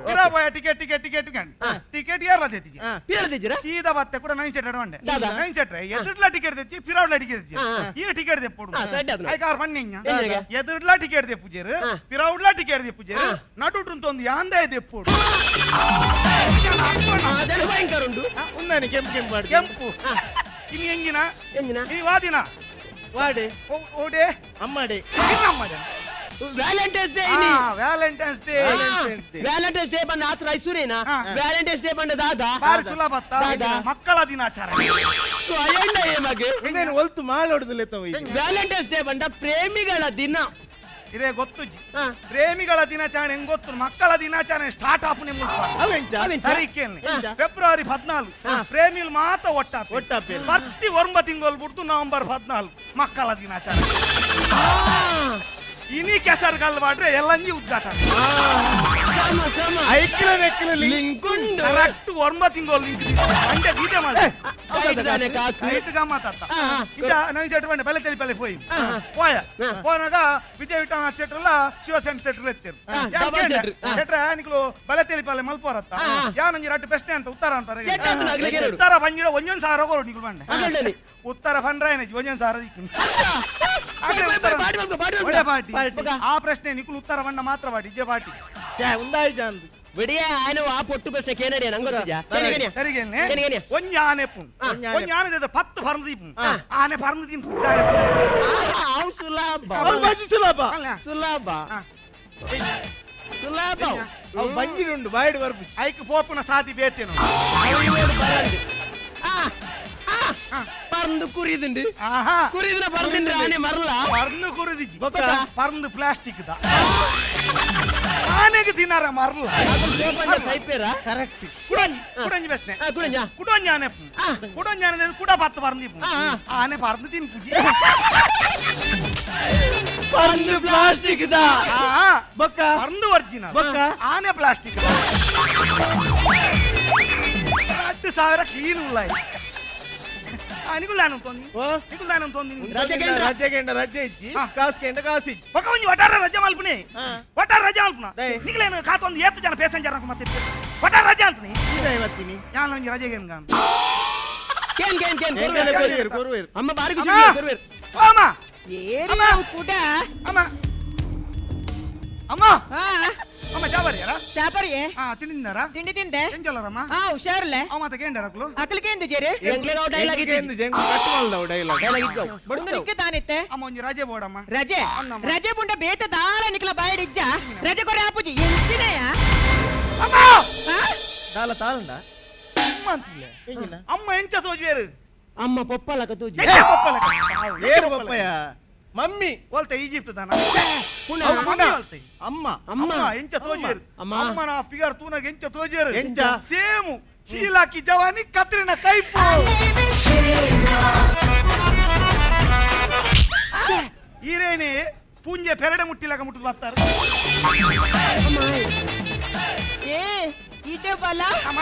ಪಿರ ಪಯ ಟಿಕೆಟ್ ಯಾರ ತೆತ್ತಿಗೆ ಸೀದಾ ಬತ್ತೆ ಕೂಡ ನವೀನ್ ಶೆಟ್ರೆ ಮಂಡೆ ನವೀನ್ ಶೆಟ್ರೆ ಎದುರ್ಲ ಟಿಕೆಟ್ ತೆಚ್ಚಿ ಪಿರೌಡ್ಲ ಟಿಕೆಟ್ ತೆಚ್ಚಿ ಈಗ ಟಿಕೆಟ್ ತೆಪ್ಪುಡು ಐಕಾರ್ ಬನ್ನಿಂಗ ಎದುರ್ಲ ಟಿಕೆಟ್ ತೆಪ್ಪುಜೇರು ಪಿರೌಡ್ಲ ಟಿಕೆಟ್ ತೆಪ್ಪುಜೇರು ನಡುಟುಂತ ಒಂದು ಯಾಂದೆ ತೆಪ್ಪುಡು ಭಯಂಕರ ಉಂಟು ಉಂದಾನೆ ಕೆಂಪು ಕೆಂಪು ಮಾಡಿ ಕೆಂಪು ಇನ್ನು ಎಂಜಿನ ಈ ವಾದಿನ ವಾಡೆ ಓಡೆ ಅಮ್ಮಡೆ Valentine's Day Valentine's Day Valentine's Day ಬಂದ ಆತ್ರ ಐಸೂರೇನಾ ವ್ಯಾಲೆಂಟೈನ್ಸ್ ಡೇ ಬಂದ ದಾದ ಬಾರಿ ಸುಲಭ ಮಕ್ಕಳ ದಿನಾಚಾರ ಇನ್ನೇನು ಒಲ್ತು ಮಾಳೋಡುದಿಲ್ಲ ವ್ಯಾಲೆಂಟೈನ್ಸ್ ಡೇ ಬಂದ ಪ್ರೇಮಿಗಳ ದಿನ ಇದೇ ಗೊತ್ತುಜ್ಜಿ ಪ್ರೇಮಿಗಳ ದಿನಾಚರಣೆ ಹೆಂಗ್ ಗೊತ್ತು ಮಕ್ಕಳ ದಿನಾಚರಣೆ ಸ್ಟಾರ್ಟ್ ಆಪ್ ಸರಿ ಫೆಬ್ರವರಿ 14 ಪ್ರೇಮಿಲ್ ಮಾತ್ರ ಒಟ್ಟಾಪೆ ಪ್ರತಿ 9 ತಿಂಗಳು ಬಿಡ್ತು ನವೆಂಬರ್ 14 ಮಕ್ಕಳ ದಿನಾಚರಣೆ ಇನಿ ಕೆಸರ್ ಕಲ್ ಮಾಡ್ರೆ ಎಲ್ಲಂಜಿ ಉದ್ಘಾಟನೆ ಕರೆಕ್ಟ್ 9 ತಿಂಗಳು ಅಂದ್ರೆ ಗೀತೆ ಮಾಡಿ ಗಮ್ಮತ್ತ ನವೀನ್ ಶೆಟ್ಟಿ ಬಂಡೆ ಬೆಲೆ ತೆಲಿ ಪೋಯಿ పోయినాక విజయ్ విఠా సెట్రల శివసేన సెట్రల్ ఎత్తారు సెట్ర నికులు బల తెలిపాలి మల్పోరత్త యానంజి రట్టు ప్రశ్ನೆ ಅಂತ ಉತ್ತರ ಅಂತಾರೆ ಉತ್ತರ ಬಂಜಿಡ ಒಂಜೊಂದು ಸಾವಿರ ಕೊಡು ನಿకులు ಬಂಡೆ ಉತ್ತರ ಬಂದ್ರಾಯನೆ ಒಂಜೊಂದು ಸಾವಿರ ಆ ಪ್ರಶ್ನೆ ನಿకులు ಉತ್ತರ ಬಂಡ ಮಾತ್ರ ಬಾಟಿ ಇಜ್ಜೆ ಬಾಟಿ ಉಂದಾಯಿ ಜಾಂದು ಬಿಡಿಯ ఆయన ಆ ಪೊಟ್ಟು ಪ್ರಶ್ನೆ ಕೇನಡಿ ನಂಗೊತ್ತಿದ್ಯಾ ಸರಿಗೇನೆ ಒಂಜ ಆನೆ ಪುಂ ಒಂಜ ಆನೆ ದ 10 ಪರ್ನ ದೀಪು ಆನೆ ಪರ್ನ ದಿನ ಸುಲಭ ಅವು ಬಂಜಿರುಂಡು ಬಾಯಿಡು ಬರ್ಬು ಐಕ್ ಪೋಪುನ ಸಾದಿ ಬೇತೇನು ಪರ್ಂದು ಕುರಿದುಂಡು ಕುರಿದ್ರ ಪರ್ದಿಂದ್ರೆ ಆನೆ ಮರಲ ಪರ್ನು ಕುರಿದಿಜಿ ಪರ್ಂದು ಪ್ಲಾಸ್ಟಿಕ್ ದ ಆನೆಗೆ ದಿನಾರ ಮರಲ ಸೈಪೇರ ಕರೆಕ್ಟ್ ಕುಡಂಜಿ ಪ್ರಶ್ನೆ ಕುಡಂಜ ಆನೆ ಕುಡಂಜ ಆನೆ ಕೂಡ 10 ಪರ್ಂದಿ ಆನೆ ಪರ್ಂದು ತಿನ್ ಪುಜಿ ಪರ್ಂದು ಪ್ಲಾಸ್ಟಿಕ್ ದ ಬೊಕ್ಕ ಪರ್ಂದು ಒರಿಜಿನಲ್ ಬೊಕ್ಕ ಆನೆ ಪ್ಲಾಸ್ಟಿಕ್ 2000 ಕ್ಲೀನ್ ಉಳ್ಳಾಯಿ ರಜೆ ಇಜ್ಜಿ ಕಾಸಿ ఒక ಒಂಜಿ ವಟಾರ ರಜೆ ಮಲ್ಪುನಿ ವಟಾರ ರಜೆ ಮಲ್ಪುನ ನಿಕ್ಲೇನು ಕಾತೊಂದು 7 ಜನ ಪ್ಯಾಸೆಂಜರ್ ಮತ್ತೆ ವಟಾರ ರಜೆ ಮಲ್ಪುನಿ ಇವತ್ತಿನಿ ಯಾನ್ ಒಂಜಿ ರಜೆ ಗೇನ್ ಗಾನ್ ಕೊರುವೇರು ಅಮ್ಮ ಬಾರಿ ಖುಷಿ ಕೊರುವೇರು ಅಮ್ಮ ಏರಿಯಾ ಕೂಡ ಅಮ್ಮ ಅಮ್ಮ ಅಮ್ಮ ಚಾಬರಿಯಾರ ಚಾಪರಿಯೇ ತಿಂದಿದ್ದಾರಾ ತಿಂಡಿ ತಿಂದೆ ಎಂಜಲ್ಲರಮ್ಮ ಹುಷಾರಲ್ಲೇ ಅವ ಮತ್ತೆ ಕೇಂಡರಕ್ಲು ಅಕಲಿಗೆ ಎಂದು ಜೇರಿ ಡೈಲಾಗ್ ಬುಂದು ನಿಕ್ಕೆ ತಾನಿತ್ತೆ ಅಮ್ಮ ಒಂಜಿ ರಜೆ ಬೋಡಮ್ಮ ರಜೆ ರಜೆ ಬುಂಡ ಬೇತ ದಾಳ ನಿಕ್ಲ ಬಾಯಡಿಜ್ಜ ರಜೆ ಕೊರೆ ಆಪುಜಿ ಎಂಚಿನೆಯ ಅಮ್ಮ ದಾಲ ತಾಳಂಡ ಅಮ್ಮ ಅಂತಿಲ್ಲ ಅಮ್ಮ ಎಂಚ ತೋಜ್ವೇರು ಅಮ್ಮ ಪೊಪ್ಪಲಕ ತೂಜಿ ಏರು ಪಪ್ಪಯ್ಯ ಮಮ್ಮಿ ಓಲ್ತೆ ಈಜಿಪ್ಟ್ ದಾನ ಅಮ್ಮ ಅಮ್ಮ ಎಂಚ ತೋಜೇರು ಅಮ್ಮನ ಫಿಗರ್ ತೂನಗ ಎಂಚ ತೋಜೇರು ಎಂಚ ಸೇಮು ಚೀಲಾಕಿ ಜವಾನಿ ಕತ್ರಿನ ಕೈಪು ಈರೇನಿ ಪುಂಜೆ ಪೆರಡೆ ಮುಟ್ಟಿಲಾಗ ಮುಟ್ಟು ಬರ್ತಾರೆ ಏ ಇದೆ ಬಲ ಅಮ್ಮ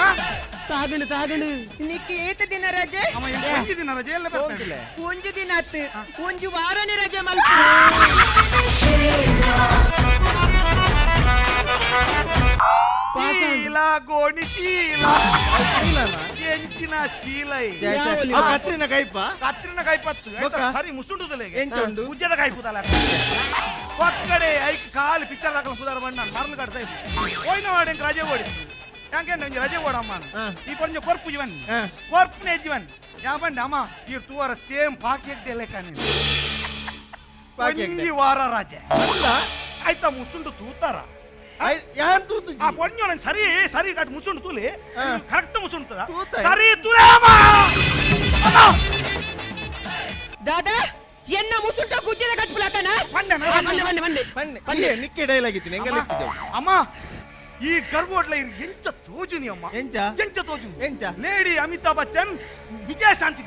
ತಾಗಣು ನಿಕ್ಕೆ ಏತ ದಿನ ರಜೆ ಅಮ್ಮ ಎಂಚ ದಿನ ರಜೆ ಎಲ್ಲ ಬರ್ತಾರೆ ಒಂಜು ದಿನ ಅತ್ತು ಒಂಜು ವಾರನೇ ರಜೆ ಮಲ್ಪ ಚೀಲ ಗೋಣಿ ಚೀಲ ಎಂಚಿನ ಶೀಲ ಕತ್ರಿನ ಕೈಪ ಕತ್ರಿನ ಕೈಪತ್ತು ಸರಿ ಮುಸುಂಡುದಲ್ಲ ಎಂಚುಂಡು ಉಜ್ಜದ ಕೈಪುದಲ್ಲ ಒಕ್ಕಡೆ ಐಕ್ ಕಾಲು ಪಿಚ್ಚರ್ ಹಾಕಲು ಕುದಾರ ಬಣ್ಣ ಮರಳು ಕಟ್ತಾ ಇತ್ತು ಹೋಯ್ನ ಮಾಡಿ ರಜೆ ಓಡಿತ್ತು ಯಾಕೆ ನಂಗೆ ರಜೆ ಓಡಮ್ಮ ಈ ಕೊಂಚ ಕೊರ್ಪು ಜೀವನ್ ಕೊರ್ಪುನೆ ಜೀವನ್ ಯಾ ಬಂಡೆ ಅಮ್ಮ ಈ ತೂವರ ಸೇಮ್ ಪಾಕೆಟ್ ಲೆಕ್ಕ ನೀನು ಒಂಜಿ ವಾರ ರಜೆ ಆಯ್ತಾ ಮುಸುಂಡು ತೂತಾರ ಯಾನ್ ತೂತು ಆ ಪೊಣ್ಣು ಸರಿ ಸರಿ ಕಟ್ ಮುಸುಂಡು ತೂಲಿ ಕರೆಕ್ಟ್ ಮುಸುಂಡು ತೂತಾಯ? ಸರಿ ತುರಾಮ ದಾದಾ ಎನ್ನ ಮುಸುಂಟ ಕುಜ್ಜಿದ ಕಟ್ಬಿಡಕನ ಬಂದೆ ಪಂಡೆ ನಿಕ್ಕೆ ಡೈಲಾಗ್ ಇತ್ತು ಹೆಂಗೆಲ್ಲ ಇಟ್ಟಿದ್ದೇವೆ ಅಮ್ಮ ಈ ಗರ್ಬೋಟ್ಲ ಎಂಚ ತೋಜುನಿ ಅಮ್ಮ ಎಂಚ? ಎಂಚ ತೋಜುನಿ ಎಂಚ? ಲೇಡಿ ಅಮಿತಾಬ್ ಬಚ್ಚನ್ ವಿಜಯಶಾಂತಿ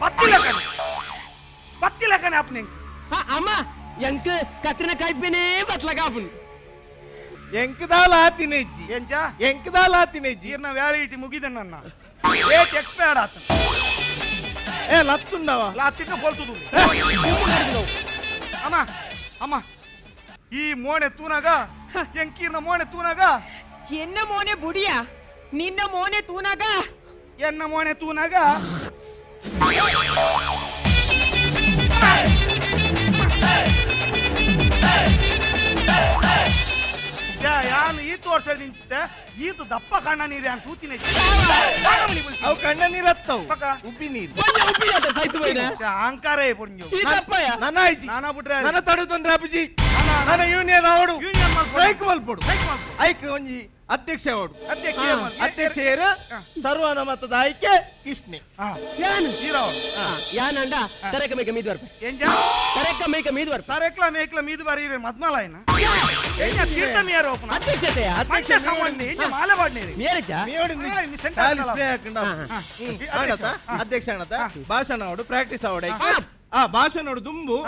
ಬತ್ತಿಲಕನೆ ಅಪ್ನೆ ಅಮ್ಮ ಎಂಕ್ ಕತ್ರಿನ ಕೈಪಿನೇ ಬತ್ಲಗಾಪುನ್ ಎಂಕದಾಲ ಆತಿನೆಜ್ಜಿ ಎಂಚ ಎಂಕದಾಲ ಆತಿನೆಜ್ಜಿ ಜೀರ್ಣ ವ್ಯಾಲಿಡಿಟಿ ಮುಗಿದ ನನ್ನ ಏಟ್ ಎಕ್ಸ್ಪೈರ್ಡ್ ಆತ ಏ ಲತ್ತುಂಡವ ಲಾತಿನ ಬೋಲ್ತುದು ಅಮ್ಮ ಅಮ್ಮ ಈ ಮೋಣೆ ತೂನಾಗ ಎಂಕೀರ್ನ ಮೋಣೆ ತೂನಾಗ ಎನ್ನ ಮೋನೆ ಬುಡಿಯ ನಿನ್ನ ಮೋನೆ ತೂನಾಗ ಎನ್ನ ಮೋಣೆ ತೂನಾಗ ಯಾನು ಈತು ವರ್ಷ ನಿಂತೆ ಈತು ದಪ್ಪ ಕಣ್ಣ ನೀರು ಅಂತ ತೂತಿನ ಅವು ಕಣ್ಣ ನೀರತ್ತವು ಪಕ್ಕ. ಉಪ್ಪಿ ನೀರು ಅಹಂಕಾರೇ ಪುಣ್ಯು ನನ್ನ ಐಜಿ ನಾನಾ ಬಿಟ್ರೆ ನನ್ನ ತಡುತ್ತೊಂದ್ರೆ ಅಪ್ಪುಜಿ ನನ್ನ ಯೂನಿಯನ್ ಆವಡು ಯೂನಿಯನ್ ಮಾಡ್ಕೊಂಡು ಸ್ಟ್ರೈಕ್ ಮಲ್ಪಡು ಐಕ್ ಒಂಜಿ ಅಧ್ಯಕ್ಷ ಆವಡು ಅಧ್ಯಕ್ಷರು ಸರ್ವಾನುಮತದ ಆಯ್ಕೆ ಕೃಷ್ಣೆ ಯಾನಂಡ ತರಕ ಮೇಕ ಮೀದ್ ಬರ್ಪ ಎಂಜ ತರಕ ಮೇಕ ಮೀದ್ ಬರ್ಪ ತರೆಕ್ಲ ಮೇಕ್ಲ ಮೀದು ಬಾರಿ ಮದ್ಮಲ ಏನ ಎಂಜ ತೀರ್ಥ ಮೇಯರ್ ಓಪನ ಅಧ್ಯಕ್ಷತೆಯ ಮನುಷ್ಯ ಸಂಬಂಧಿ ಎಂಜ ಮಾಲೆ ಬಾಡ್ನೇರಿ ಮೇರಜ ಅಧ್ಯಕ್ಷ ಅಣ್ಣತ ಭಾಷಣ ಆವಡು ಪ್ರಾಕ್ಟೀಸ್ ಆವಡು ಆ ಭಾಷಣ ಆವಡು ದುಂಬು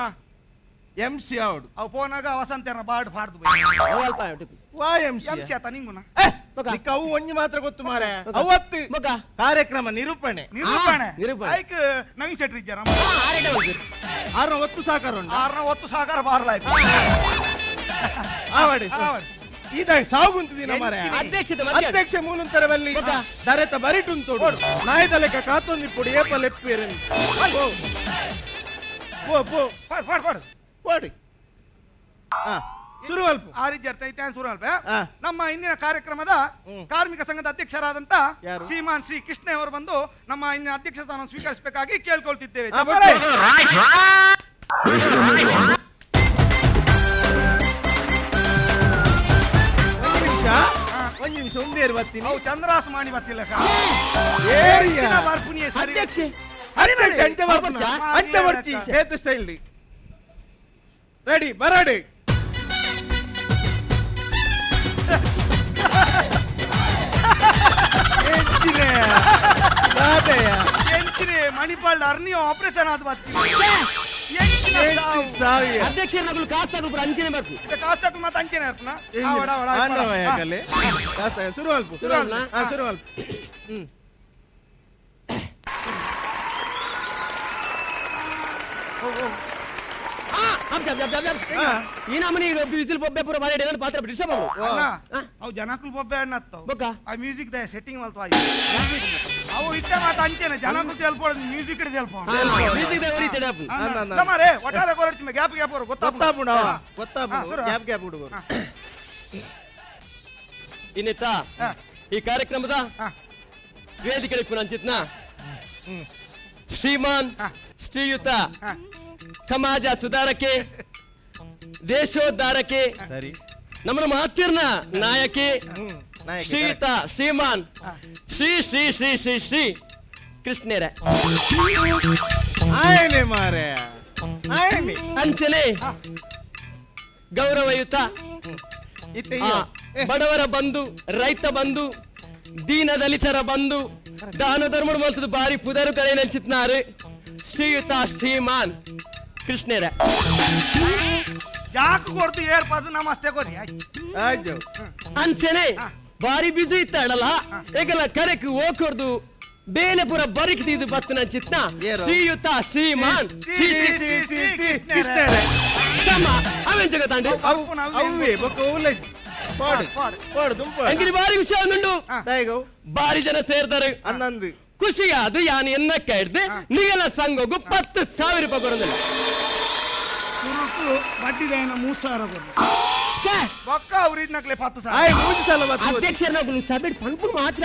ಎಂಸಿ ಆವಡು ಅವು ಪೋನಾಗ ವಸಂತನ ಬಾಡ್ ಪಾಡ್ದು ವಾ ಎಂಸಿ ಎಂಸಿ ಆತ ನಿಂಗುನ ಅವು ಒಂಜಿ ಮಾತ್ರ ಗೊತ್ತು ಮಾರೆ ಅವತ್ತು ಕಾರ್ಯಕ್ರಮ ನಿರೂಪಣೆ ನಿರೂಪಣೆ ನಿರೂಪಣೆ. ಐಕ್ ನವೀನ್ ಶೆಟ್ಟಿ ಇದ್ದಾರ ಆರ್ನ ಒತ್ತು ಸಾಕಾರ ಉಂಟು ಆರ್ನ ಒತ್ತು ಸಾಕಾರ ಬಾರ್ಲಾಯ್ತು ಆವಡಿ ಇದಾಗಿ ಸಾಗುಂತಿದಿನ ಮಾರೆ ಅಧ್ಯಕ್ಷತೆ ಅಧ್ಯಕ್ಷ ಮೂಲಂತರವಲ್ಲಿ ದರೆತ ಬರಿಟುಂತೋಡು ನಾಯ್ದ ಲೆಕ್ಕ ಕಾತೊಂದಿಪ್ಪುಡು ಏಪಲ್ ಎಪ್ಪಿಯರೆಂದು ಪೋ ಪೋ ಪಾಡ್ ಪಾಡ್ ಪಾಡ್ ಓಡಿ ಶುರುವಲ್ಪ ಆರಿಜ್ಯರ್ಥ ಇತ್ಯಾನ್ ಸುರಲ್ಪ ಹಾ. ನಮ್ಮ ಇಂದಿನ ಕಾರ್ಯಕ್ರಮದ ಕಾರ್ಮಿಕ ಸಂಘದ ಅಧ್ಯಕ್ಷರಾದಂತ ಯಾರು? ಶ್ರೀಮಾನ್ ಶ್ರೀ ಕೃಷ್ಣ ಅವರು ಬಂದು ನಮ್ಮ ಇಂದಿನ ಅಧ್ಯಕ್ಷ ಸ್ಥಾನ ಸ್ವೀಕರಿಸಬೇಕಾಗಿ ಕೇಳ್ಕೊಳ್ತಿದ್ದೇವೆ ಹಾ, ಚಪ್ಪಾಳೆ. रिश्ते में तो हम ಒಂದ್ ನಿಮಿಷ ಒಂದೇರು ಬರ್ತೀನಿ ಅವು ಚಂದ್ರಾಸ ಮಾಡಿ ಬರ್ತಿಲ್ಲ ಏರಿಯಾ ಬರ್ಪುನಿಯೇ ಸರಿ ಅಧ್ಯಕ್ಷ ಅಧ್ಯಕ್ಷ ಅಂಚ ಬರ್ಪುನ ಅಂಚ ಬರ್ಚಿ ಬೇತ ಸ್ಟೈಲ್ ರೆಡಿ ಬರಡಿ ಎಂಚಿನ ಮಣಿಪಾಲ್ ಅರ್ನಿಯೋ ಆಪರೇಷನ್ ಆದ ಬರ್ತೀನಿ ಅಧ್ಯಕ್ಷ ನಗಲು ಕಾಸ್ತಾಗಲು ಪುರ ಅಂಚನೆ ಬರ್ಪು ಕಾಸ್ಟಾಕು ಮತ್ತೆ ಅಂಚೆನೆ ಇರ್ಪನ ಶುರು ಅಲ್ಪ ಶುರು ಅಲ್ಪ ಈ ನಮನಿ ಬಿಸಿಲು ಬೊಬ್ಬೆ ಪುರ ಮಾಡಿ ಪಾತ್ರ ಡಿಸ್ಟರ್ಬ್ ಅವು ಜನಕ್ಕೂ ಬೊಬ್ಬೆ ಹಣ್ಣತ್ತವು ಬೊಕ್ಕ ಆ ಮ್ಯೂಸಿಕ್ ದ ಸೆಟ್ಟಿಂಗ್ ಮಲ್ತು ಅವು ಇಟ್ಟ ಮಾತ ಅಂಚೆನೆ ಜನಕ್ಕೂ ತೆಲ್ಪೋದು ಮ್ಯೂಸಿಕ್ ಹಿಡಿದು ತೆಲ್ಪೋಣ ಒಟ್ಟಾರೆ ಕೊರಡ್ತಿ ಗ್ಯಾಪ್ ಗ್ಯಾಪ್ ಅವರು ಗೊತ್ತಾಪುಣ ಗ್ಯಾಪ್ ಗ್ಯಾಪ್ ಹುಡುಗರು ಇನ್ನಿತ್ತ ಈ ಕಾರ್ಯಕ್ರಮದ ವೇದಿಕೆ ಪುನಂಚಿತ್ನ ಶ್ರೀಮಾನ್ ಶ್ರೀಯುತ ಸಮಾಜ ಸುಧಾರಕೆ ದೇಶೋದ್ಧಾರಕೆ ಸರಿ ನಮ್ಮ ಮಾತಿರ್ನ ನಾಯಕಿ ಶ್ರೀಯುತ ಶ್ರೀಮಾನ್ ಶ್ರೀ ಶ್ರೀ ಶ್ರೀ ಶ್ರೀ ಶ್ರೀ ಕೃಷ್ಣರ ಆಯನೆ ಮಾರೆ ಆಯನೆ ಅಂಚನೆ ಗೌರವಯುತ ಬಡವರ ಬಂಧು ರೈತ ಬಂಧು ದೀನ ದಲಿತರ ಬಂಧು ದಾನ ಧರ್ಮಡು ಮಲ್ತದ ಬಾರಿ ಪುದರು ಕರೆ ನೆಂಚಿತ್ನಾರು ಶ್ರೀಯುತ ಶ್ರೀಮಾನ್ ಕೃಷ್ಣರ ಯಾಕೆ ಕೊಡ್ತು ಏರ್ಪಾದು ನಮಸ್ತೆ ಕೊರಿ ಆಯ್ತು ಅಂಚನೆ ಬಾರಿ ಬಿಸಿ ಇತ್ತಾಡಲ್ಲ ಈಗಲ್ಲ ಕರೆಕ್ ಹೋಗ್ಕೊಡ್ದು ಬೇಲೆ ಪುರ ಬರಿಕ್ ತೀದು ಬತ್ತನ ಚಿತ್ನ ಶ್ರೀಯುತ ಶ್ರೀಮಾನ್ ಸಮ ಅವೇನ್ ಜಗತ್ತಾಂಡು ಅವೇ ಬೊಕ್ಕ ಉಲ್ಲಜ್ ಪಾಡು ಪಾಡು ದುಂಪ ಅಂಗಿರಿ ಬಾರಿ ವಿಷಯ ಒಂದುಂಡು ತಾಯಿಗೋ ಬಾರಿ ಜನ ಸೇರ್ತಾರೆ ಅನ್ನಂದು ಖುಷಿಯಾದ ಯಾನ್ ಎನ್ನಕ್ಕ ಹಿಡ್ದು ನಿಗಲ ಸಂಘಗೂ 10,000 ರೂಪಾಯಿ ಕೊಡೋದಿಲ್ಲ ಬಡ್ಡಿದೇನ 3,000 ಕೊಡು ಬೊಕ್ಕ ಅವ್ರು ಇದ್ನಕ್ಲೆ 10,000 ಆಯ್ 3 ಸಲ ಬತ್ತು ಅಧ್ಯಕ್ಷರನ್ನ ಸಭೆಟ್ ಪಂಪುರು ಮಾತ್ರ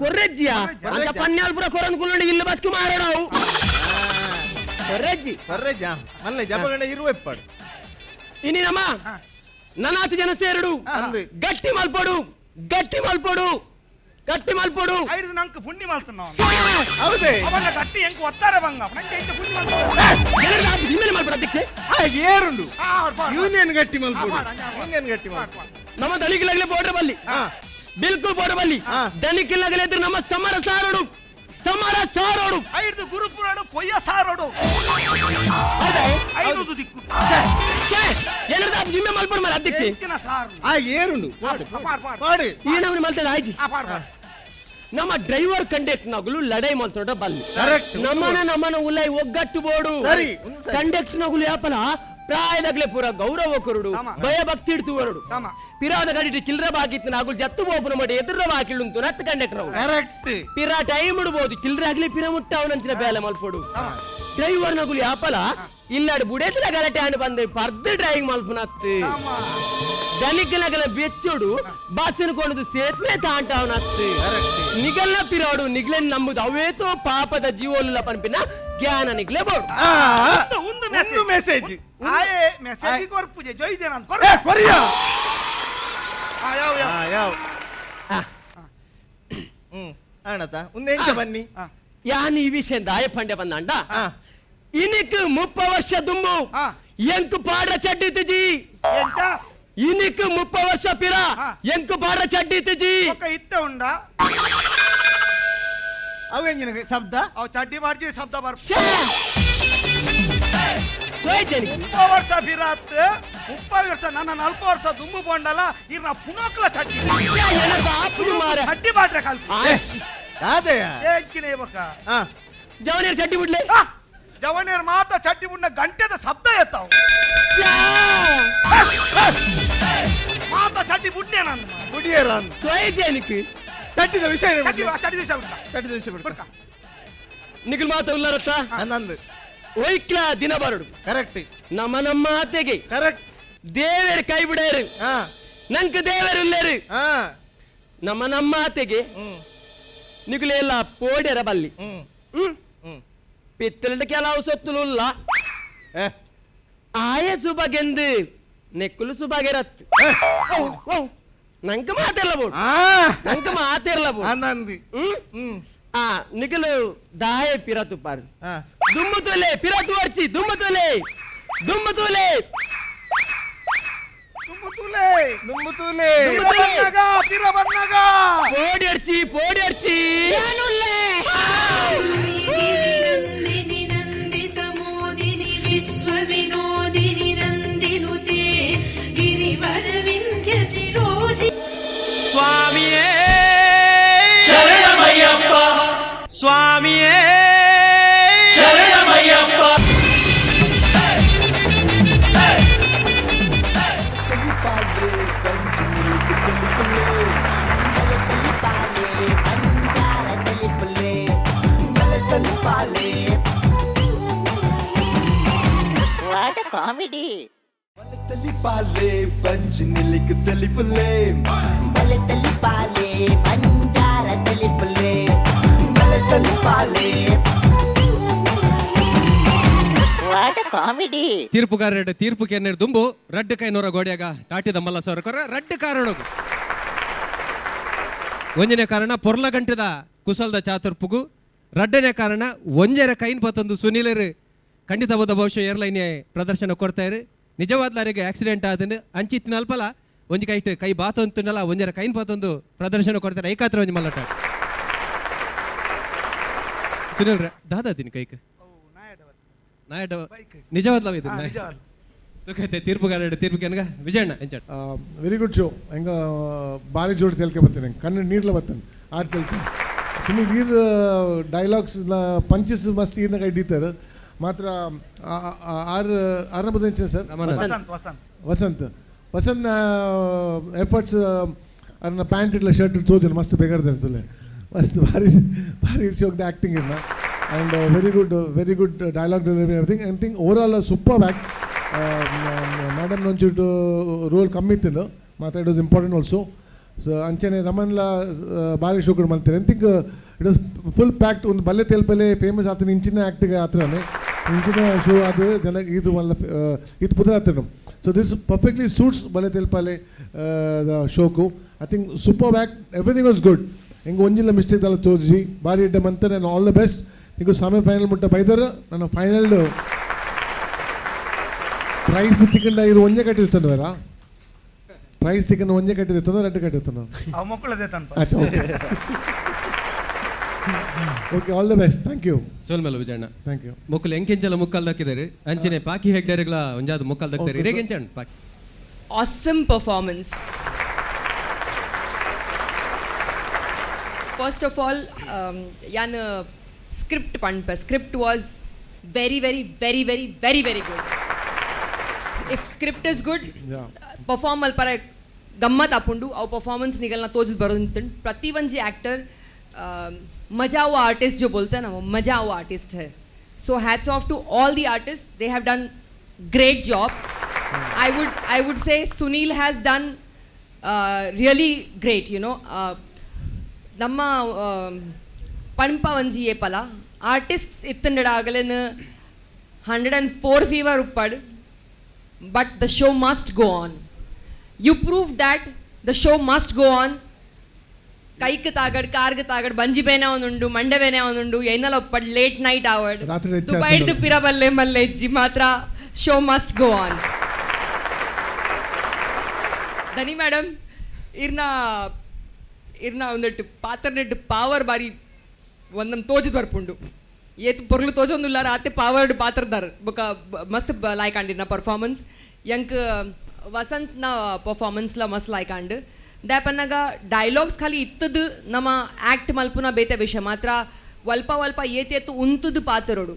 ಕೊರ್ರೆಜ್ಜಿಯ ಅಂತ ಪನ್ಯಾಲ್ಪುರ ಕೊರಂದ್ಕೊಳ್ಳಿ ಇಲ್ಲಿ ಬಸ್ಕು ಮಾರೋಣವು ಕೊರ್ರೆಜ್ಜಿ ಬರ್ರೆಜ್ಜ ಮಲ್ಲೆ ಜಪಗಂಡ ಇರುವೆಪ್ಪಾಡು ಇನ್ನಿನಮ್ಮ ನನಾತು ಜನ ಸೇರುಡು ಅಂದು. ಗಟ್ಟಿ ಮಲ್ಪಡು ಗಟ್ಟಿ ಮಲ್ಪಡು ಗಟ್ಟಿ ಮಲ್ಪಡು ಐದು ನಂಗೆ ಪುಂಡಿ ಮಾಡ್ತಾನ ಹೌದೇ ಅವನ್ನ ಗಟ್ಟಿ ಹೆಂಗ್ ಒತ್ತಾರೆ ಬಂಗ ನಂಗೆ ಹೆಂಗೆ ಪುಂಡಿ ಮಾಡ್ತಾನೆ ನಿಮ್ಮಲ್ಲಿ ಮಲ್ಪಡು ಅಧ್ಯಕ್ಷೆ ಏರುಂಡು ಯೂನಿಯನ್ ಗಟ್ಟಿ ಮಲ್ಪಡು ಯೂನಿಯನ್ ಗಟ್ಟಿ ಮಲ್ಪಡು ನಮ್ಮ ದಲಿಗಿಲಾಗಲೇ ಬೋರ್ಡರ್ ಬಲ್ಲಿ ಬಿಲ್ಕುಲ್ ಬೋರ್ಡರ್ ಬಲ್ಲಿ ದಲಿಗಿಲಾಗಲೇ ಇದ್ರೆ ನಮ್ಮ ಸಮರ ಸಾರೋಡು ಸಮರ ಸಾರೋಡು ಐದು ಗುರುಪುರಾಡು ಪೊಯ್ಯ ಸಾರೋಡು ಐದು ದಿಕ್ಕು ಎಲ್ಲರದ ನಿಮ್ಮೆ ಮಲ್ಪಡು ಮಾರ ಅಧ್ಯಕ್ಷೆ ಹೆಚ್ಚಿನ ಸಾರು ಏರುಂಡು ಪಾಡು ಈ ನಮ್ಮನೆ ಮಲ್ತದ ಆಯ್ಜಿ ನಮ್ಮ ಡ್ರೈವರ್ ಕಂಡಕ್ಟರ್ ನಗುಲು ಲಡೈ ಮಲ್ತೋಡ ಬಲ್ಲಿ ಕರೆಕ್ಟ್ ನಮ್ಮನ ಉಲ್ಲೈ ಒಗ್ಗಟ್ಟು ಬೋಡು ಸರಿ ಕಂಡಕ್ಟರ್ ನಗುಲು ಯಾಪಲ ಪ್ರಾಯದಾಗ್ಲೇ ಪೂರ ಗೌರವ ಕೊರಡು ಭಯ ಭಕ್ತಿ ಇಡ್ತು ಹೊರಡು ಪಿರಾದ ಗಡಿ ಚಿಲ್ರ ಬಾಗಿತ್ತು ನಾಗುಲ್ ಜತ್ತು ಬೋಪನ ಮಾಡಿ ಎದುರ ಬಾಕಿಳುಂತು ನತ್ತು ಕಂಡಕ್ಟರ್ ಕರೆಕ್ಟ್ ಪಿರಾ ಟೈಮ್ ಇಡ್ಬೋದು ಚಿಲ್ರ ಆಗ್ಲಿ ಪಿರ ಮುಟ್ಟ ಅವನಂಚಿನ ಬೇಲೆ ಮಲ್ಪೋಡು ಡ್ರೈವರ್ ನಗುಲು ಯಾಪಲ ಇಲ್ಲಾಡು ಬುಡೇತಿನ ಗಲಾಟೆ ಆಂಡ್ ಬಂದೆ ಪರ್ದ ಡ್ರೈವಿಂಗ್ ಮಲ್ಪನತ್ತು ದಲಿಗಲಗಲ ಬೆಚ್ಚೋಡು ಬಸ್ಸಿನ ಕೊಂಡದು ಸೇತುವೆ ತಾಂಟ ಅವನತ್ತು ನಿಗಲ್ನ ಪಿರಾಡು ನಿಗ್ಲೆನ್ ನಂಬುದು ಅವೇತೋ ಪಾಪದ ಜೀವೋಲ್ಲ ಪನ್ಪಿನ ಜ್ಞಾನ ನಿಗ್ಲೆ ಬೋಡು ಒಂದು ಮೆಸೇಜ್ ಆಯೇ ಮೆಸೇಜ್ ಕೊರ್ ಪೂಜೆ ಜೊಯ್ದೇನ ಅಂತ ಕೊರ ಕೊರಿಯಾ ಯಾವ ಯಾವ ಆಣತ ಒಂದೆಂಚ ಬನ್ನಿ ಯಾನ್ ಈ ವಿಷಯ ದಾಯ ಪಂಡೆ ಬಂದಂಡ ಇನಿಕ್ 30 ವರ್ಷ ದುಂಬು ಎಂಕು ಪಾಡ ಚಡ್ಡಿತಿಜಿ ಎಂತ ಇನಿಕ್ 30 ವರ್ಷ ಪಿರ ಎಂಕು ಪಾಡ ಚಡ್ಡಿತಿಜಿ ಒಕ್ಕ ಇತ್ತ ಉಂಡ ಅವೆಂಜಿನ ಶಬ್ದ ಅವ್ ಚಡ್ಡಿ ಮಾಡ್ಜಿ ಶಬ್ದ ಬರ್ ಸೋಯ್ತೇನೆ 30 ವರ್ಷ ಫಿರಾತ್ 30 ವರ್ಷ ನನ್ನ 40 ವರ್ಷ ದುಂಬು ಕೊಂಡಲ್ಲ ಇರ್ನ ಪುನೋಕ್ಲ ಚಡ್ಡಿ ಆಪುದು ಮಾರ ಚಡ್ಡಿ ಬಾಟ್ರೆ ಕಲ್ಪ ಅದೇಯ ಏಕಿನ ಇವಕ್ಕ ಜವನಿಯರ್ ಚಡ್ಡಿ ಬಿಡ್ಲೆ ಜವನೇರ್ ಮಾತ ಚಡ್ಡಿ ಮುನ್ನ ಗಂಟೆದ ಶಬ್ದ ಎತ್ತಾವು ಮಾತ ಚಡ್ಡಿ ಬುಡ್ನೆ ನನ್ನ ಕುಡಿಯರ ಸೋಯ್ತೇನಿಕ್ ಚಟ್ಟಿದ ವಿಷಯ ಚಡ್ಡಿ ಚಡ್ಡಿ ದಿವಸ ಬಿಡ್ತ ಚಟ್ಟಿದ ವಿಷಯ ಬಿಡ್ಕ ನಿಖಿಲ್ ಮಾತ ಉಲ್ಲಾರತ್ತ ನಂದು ಒಯ್ಕ್ಲ ದಿನ ಬರಡು ಕರೆಕ್ಟ್ ನಮ್ಮ ಮಾತೆಗೆ ಕರೆಕ್ಟ್ ದೇವರು ಕೈ ಬಿಡೇರು ನಂಕ ದೇವರು ಇಲ್ಲೇರು ನಮ್ಮ ಮಾತೆಗೆ ನಿಗುಲೆಲ್ಲ ಪೋಡೆರ ಬಲ್ಲಿ ಪಿತ್ತಲದ ಕೆಲವು ಸೊತ್ತುಲುಲ್ಲ ಆಯಸು ಬಗೆಂದು ನೆಕ್ಕುಲು ಸುಬಗೆರತ್ ನಂಕ ಮಾತೆಲ್ಲ ಬೋಡು ನಂಕ ಮಾತೆಲ್ಲ ಬೋಡು ನಂದಿ ನಿಖಲು ದಾಯ ಪಿರತು ಪಾರು ದುಮ್ಮು ತೋಲೆ ಪಿರತು ವರ್ಚಿ ದುಮ್ಮು ತೋಲೆ ದುಮ್ಮು ತೋಲೆ ನುಂಬು ತೂಲೆ ಪಿರ ಬನ್ನಗ ಪೋಡಿ ಅಡ್ಚಿ ಪೋಡಿ ಅಡ್ಚಿ ನಂದಿನಿ ನಂದಿತ ಮೋದಿನಿ ವಿಶ್ವ ವಿನೋದಿನಿ ನಂದಿನುತೆ ಗಿರಿವರ ವಿಂಧ್ಯ ಶಿರೋಧಿ ಸ್ವಾಮಿಯೇ ಶರಣಮಯ್ಯಪ್ಪ ಸ್ವಾಮಿಯೇ ಶರಣಮಯ್ಯಪ್ಪ ವಾಟ್ ಅ ಕಾಮಿಡಿ ತಲಿ ಪಾಲೆ ಪಂಚ ನಿಲಿಕ ತಲಿ ಪುಲ್ಲೆ ಬಲೆ ತಲಿ ಪಾಲೆ ಪಂಜಾರ ತಲಿ ಪುಲ್ಲೆ ತಲಿ ಪಾಲೆ ವಾಟ್ ಅ ಕಾಮಿಡಿ ತೀರ್ಪುಗಾರರ ತೀರ್ಪು ಕೆನ್ನೆರ್ ದುಂಬು ರಡ್ಡು ಕೈನೂರ ಗೋಡ್ಯಾಗ ಟಾಟಿದ ಮಲ್ಲ ಸೌರ ಕೊರ ರಡ್ಡು ಕಾರಣಗು ಒಂಜನೇ ಕಾರಣ ಪೊರ್ಲ ಗಂಟೆದ ಕುಸಲ್ದ ಚಾತುರ್ಪುಗು ರಡ್ಡನೇ ಕಾರಣ ಒಂಜರ ಕೈನ್ ಪತ್ತೊಂದು ಸುನೀಲರು ಖಂಡಿತವಾದ ಬಹುಶಃ ಏರ್ಲೈನ್ ಪ್ರದರ್ಶನ ಕೊಡ್ತಾರೆ ನಿಜವಾದ್ಲಾರಿಗೆ ಆಕ್ಸಿಡೆಂಟ್ ಆದನು ಅಂಚಿತ್ತಿನ ಅಲ್ಪಲ ಒಂಜಿ ಕೈಟ್ ಕೈ ಬಾತು ಅಂತನಲ್ಲ ಒಂಜರ ಕೈನ್ ಪತ್ತೊಂದು ಪ್ರದರ್ಶನ ಕೊಡ್ತಾರೆ ಐಕಾತ್ರ ಒಂಜಿ ಮಲ್ಲಟ ಸುನೀಲ್ ದಾದಾದಿನ ಕೈಕ್ ನಾಯಡ ನಿಜವಾದ್ಲವ ಇದು ತೀರ್ಪುಗಾರ ತೀರ್ಪು ಕೆನಗ ವಿಜಯಣ್ಣ ಎಂಚಾಡ್ ವೆರಿ ಗುಡ್ ಶೋ ಹೆಂಗ ಭಾರಿ ಜೋಡಿ ತೆಲ್ಕೆ ಬರ್ತೀನಿ ಕಣ್ಣು ನೀರ್ಲ ಬರ್ತಾನೆ ಆದ ಕೇಳ್ತೀನಿ ಸುಮ್ಮನೆ ನೀರು ಡೈಲಾಗ್ಸ್ ಪಂಚಸ್ ಮಸ್ತ್ ಈರ್ನ ಕೈ ಹಿಡಿತಾರೆ ಮಾತ್ರ ಆರನೇ ಬದಲಿನ ಸರ್ ವಸಂತ್ ವಸಂತ್ ಎಫರ್ಟ್ಸ್ ಅನ್ನ ಪ್ಯಾಂಟ್ ಇಟ್ಲ ಶರ್ಟ್ ತೋಜನ ಮಸ್ತ್ ಬೇಕಾದ್ರೆ ಸುಳ್ಳೆ ಮಸ್ತ್ ಭಾರಿ ಭಾರಿ ಶೋಕ್ದ ಆ್ಯಕ್ಟಿಂಗ್ ಇರ್ನ and very good dialogue delivery everything I think over all super act madam ಒಂಚೂರು ರೋಲ್ ಕಮ್ಮಿ ಇತ್ತು ಮತ್ತು it was important also so ಅಂಚನೆ ರಮನ್ಲ ಭಾರಿ ಶೋ ಕೂಡ ಮಾಡ್ತಾರೆ I think it was full pact ಒಂದು ಬಲ್ಲೆ ತೆಲ್ಪಲೆ ಫೇಮಸ್ ಆತನ ಇಂಚಿನ ಆ್ಯಕ್ಟಿಗೆ ಆತನೇ ಇಂಚಿನ ಶೋ ಅದು ಜನ ಇದು ಮಲ್ಲ ಇದು ಪುದ ಆತನು So this perfectly suits Bale Telpale, the showku. I think superb act, everything was good. Inga onjilla mistake dala toji, bari idda mantan and all the best. Niku semi final mutta baidara, nana final prize tikanda iru onje kattirtandara. Prize tikanda onje kattirtandara rendu kattirtandara. ಅವ ಮಕ್ಕಳದೇ ತನಪ. Acha okay. Okay, all the best. Thank you. ಸೋಲ್ಮಲ Vijayanna. Thank you. ಮುಕ್ಕಲು ಎಂಕೆಂಚಲ Mukkal ದಕ್ಕಿದ್ದಾರೆ ಅಂಚನೆ ಪಾಕಿ ಹೆಗ್ಡೇರ್ಗಳ ಒಂಜಾದ Mukkal ದಕ್ಕಿದ್ದಾರೆ ಇರೇಗೆಂಚಣ್ಣ ಪಾಕಿ. Awesome performance. First of all, yan script panpa. Script was very good. If script is good, perform alpara gammat apundu. Our performance nigalna toj baruntan. Prati vanji actor मजा हुआ artist जो बोलते हैं ना, वो मजा हुआ आर्टिस्ट है. So hats off to all the artists. They have done great job. I would say Sunil has done really great. You know, ನಮ್ಮ ಪಂಪ ಒಂಜಿ ಏಪಲ ಆರ್ಟಿಸ್ಟ್ಸ್ ಇತ್ತಂಡಾಗಲೇನು 104 ಫೀವರ್ ಉಪ್ಪಡ್, but the show must go on. You prove that the show must go on. ಕೈಕ್ ತಾಗಡ್ ಕಾರ್ಗ್ ತಾಗಡ್ ಬಂಜಿ ಬೇನೆ ಅವನುಂಡು, ಮಂಡೆ ಬೇನೆ ಅವನುಂಡು, ಏನಲ್ಲ ಒಪ್ಪಡ್ ಲೇಟ್ ನೈಟ್ ಆವಡ್ ದುಬೈಡ್ ಪಿರಬಲ್ಲೆ ಮಲ್ಲೆಜ್ಜಿ ಮಾತ್ರ ಶೋ ಮಸ್ಟ್ ಗೋ ಆನ್. ಧನಿ ಮೇಡಮ್ ಇರ್ನ ಒಂದಟ್ಟು ಪಾತ್ರನೆಟ್ಟು ಪವರ್ ಬಾರಿ ಒಂದಮ್ ತೋಜದ್ ಬರ್ಪುಂಡು. ಏತ್ ಪೊರ್ಲು ತೋಜೊಂದುಲ್ಲಾರ ಆತೆ ಪವರ್ಡ್ ಪಾತ್ರದಾರ್ ಬೊಕ ಮಸ್ತ್ ಲಾಯ್ಕಾಂಡಿನ ಪರ್ಫಾರ್ಮೆನ್ಸ್. ಎಂಕ್ ವಸಂತ್ನ ಪರ್ಫಾರ್ಮೆನ್ಸ್ಲ ಮಸ್ತ್ ಲಾಯ್ಕಾಂಡ್. ದಾಪನ್ನಾಗ ಡೈಲಾಗ್ಸ್ ಖಾಲಿ ಇತ್ತದು ನಮ್ಮ ಆ್ಯಕ್ಟ್ ಮಲ್ಪುನ ಬೇತೆ ವಿಷಯ ಮಾತ್ರ ವಲ್ಪ ಏತು ಉಂತದು ಪಾತ್ರಡು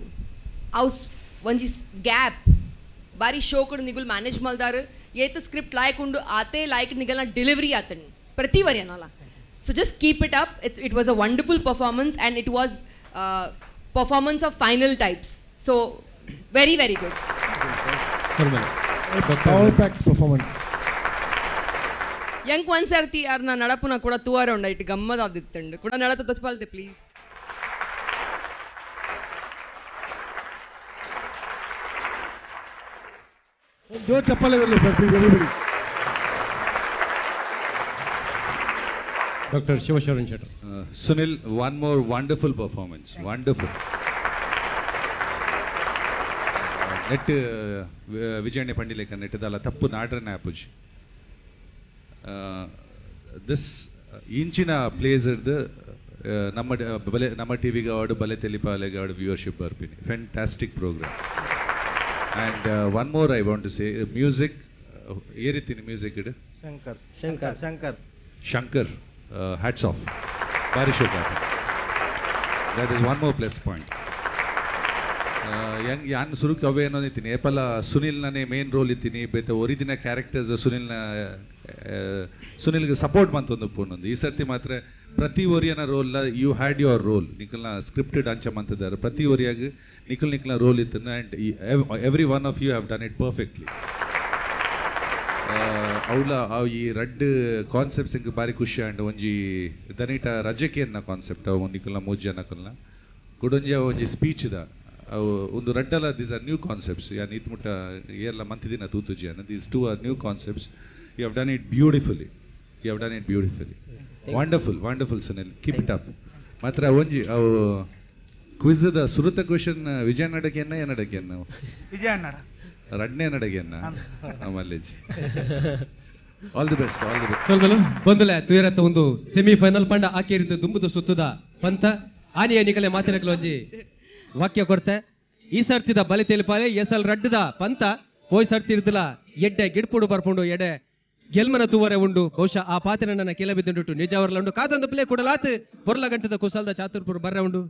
ಅವು ಒಂಜಿ ಗ್ಯಾಪ್ ಬಾರಿ ಶೋ ಕೊಡು ನಿಗುಲ್ ಮ್ಯಾನೇಜ್ ಮಲ್ದಾರ. ಏತು ಸ್ಕ್ರಿಪ್ಟ್ ಲಾಯ್ಕ್ ಉಂಡು ಆತೆ ಲಾಯ್ಕ್ ನಿಗಲ್ನ ಡೆಲಿವರಿ ಆತಂಡು ಪ್ರತಿ ವರಿಯನಲ್ಲ. So just keep it up. It was a wonderful performance and it was performance of final types. So very good. Power packed performance. ಎಂಕ್ ಒಂದ್ಸರ್ತಿ ಯಾರನ್ನ ನಡಪುನ ಕೂಡ ತೂವಾರ ಉಂಡ ಇಟ್ಟು ಗಮ್ಮದಾದಿತ್ತಂಡು ಕೂಡ ನಡತ ತಚ್ಪಾಲ್ತೆ please. Door chappale verle sir, please everybody. Dr. Shivasharan Shetty. Sunil, one more wonderful performance. Wonderful. Net Vijayane Pandileka net dala tappu nadrana apuji. This ಇಂಚಿನ ಪ್ಲೇಸ್ ಇರ್ದು ನಮ್ಮ ಟಿವಿಗೆ ಆಡು ಬಲೆ ತೆಲಿಪಾಲೆಗೆ ಆಡು ವ್ಯೂವರ್ಶಿಪ್ ಬರ್ಪಿನಿ. Fantastic program. And one more I want to say music ಏ ರೀತಿನ ಮ್ಯೂಸಿಕ್ ಇಡು ಶಂಕರ್ ಹ್ಯಾಟ್ಸ್ ಆಫ್ ಭಾರಿ ಶೋಕ. That is one more plus point. ಹೆಂಗೆ ಯಾನ್ ಸುರುಕ್ ಅವೇ ಏನೋ ಇತ್ತೀನಿ ಏಪಲ್ಲ ಸುನಿಲ್ನೇ ಮೇನ್ ರೋಲ್ ಇತ್ತೀನಿ ಬೇತ ಒರಿಜಿನ ಕ್ಯಾರೆಕ್ಟರ್ಸ್ ಸುನಿಲ್ಗೆ ಸಪೋರ್ಟ್ ಮಂತೊಂದು ಪೂರ್ಣೊಂದು. ಈ ಸರ್ತಿ ಮಾತ್ರ ಪ್ರತಿ ಒರಿಯನ role you had your role ನಿಖಲ್ನ ಸ್ಕ್ರಿಪ್ಟೆಡ್ ಅಂಚ ಮಂತಿದ್ದಾರೆ. ಪ್ರತಿ ಒರಿಯಾಗ ನಿಖಲ್ನ ರೋಲ್ ಇತ್ತು and every one of you have done it perfectly. ಅವಳ ಈ ರಡ್ ಕಾನ್ಸೆಪ್ಟ್ಸ್ ಇಂಗೆ ಭಾರಿ ಖುಷಿ ಆ್ಯಂಡ್ ಒಂಜಿ ದನಿಟ ರಜಕೇನ್ನ ಕಾನ್ಸೆಪ್ಟ್ ಅವು ನಿಖಲ್ನ ಮೂಜ್ ಜನಕಲ್ನ ಕುಡೊಂಜಿ ಒಂಜಿ ಸ್ಪೀಚ್ ದ ಅವು ಒಂದು ರಡ್ಡಲ ದೀಸ್ ಆರ್ ನ್ಯೂ ಕಾನ್ಸೆಪ್ಟ್ಸ್. ಯಾನ್ ಇತ್ ಮುಟ್ಟ ಏರ್ಲ ಮಂತಿದಿನ ತೂತುಜಿ ಅನ್ನ these two are new concepts. You have done it beautifully. Wonderful Sunil, keep it up. ಮಾತ್ರ ಒಂಜಿ ಅವು ಕ್ವಿಝದ ಸುರುತ ಕ್ವೆಶನ್ ವಿಜಯ ನಡಗೆನ್ನ ಏನಡಗೆನ್ನ ವಿಜಯಣ್ಣ ರಡ್ನೆ ನಡಗೆನ್ನ ಮಲ್ಲೇಜಿ. All the best. ಸ್ವಲ್ಪ ಬಂದಲೆ ತುಯರತ್ತ ಒಂದು ಸೆಮಿಫೈನಲ್ ಪಂಡ ಆಕೇರಿದ ದುಂಬುದ ಸುತ್ತದ ಪಂತ ಆನಿಯ ನಿಗಲೆ ಮಾತಿನಗಳು ಒಂಜಿ ವಾಕ್ಯ ಕೊಡ್ತೆ. ಈ ಸರ್ತಿದ ಬಲಿ ತೆಲಿಪಾಲೆ ಎಸಲ್ ರಡ್ಡದ ಪಂತ ಹೋಯ್ ಸರ್ತಿ ಇರ್ದಿಲ್ಲ ಎಡ್ಡೆ ಗಿಡ್ಪುಡು ಬರ್ಪುಂಡು ಎಡೆ ಗೆಲ್ಮನ ತೂವರೆ ಉಂಡು. ಬಹುಶಃ ಆ ಪಾತ್ರ ನನ್ನ ಕೆಲ ಬಿದ್ದುಂಟು ನಿಜ ಅವರ್ಲ ಉಂಡು ಕಾದಂದು ಪ್ಲೇ ಕೊಡಲಾತ್ ಪೊರ್ಲ ಗಂಟದ ಕುಸಲ್ದ ಚಾತುರ್ಪುರ್ ಬರ್ರೆ ಉಂಡು.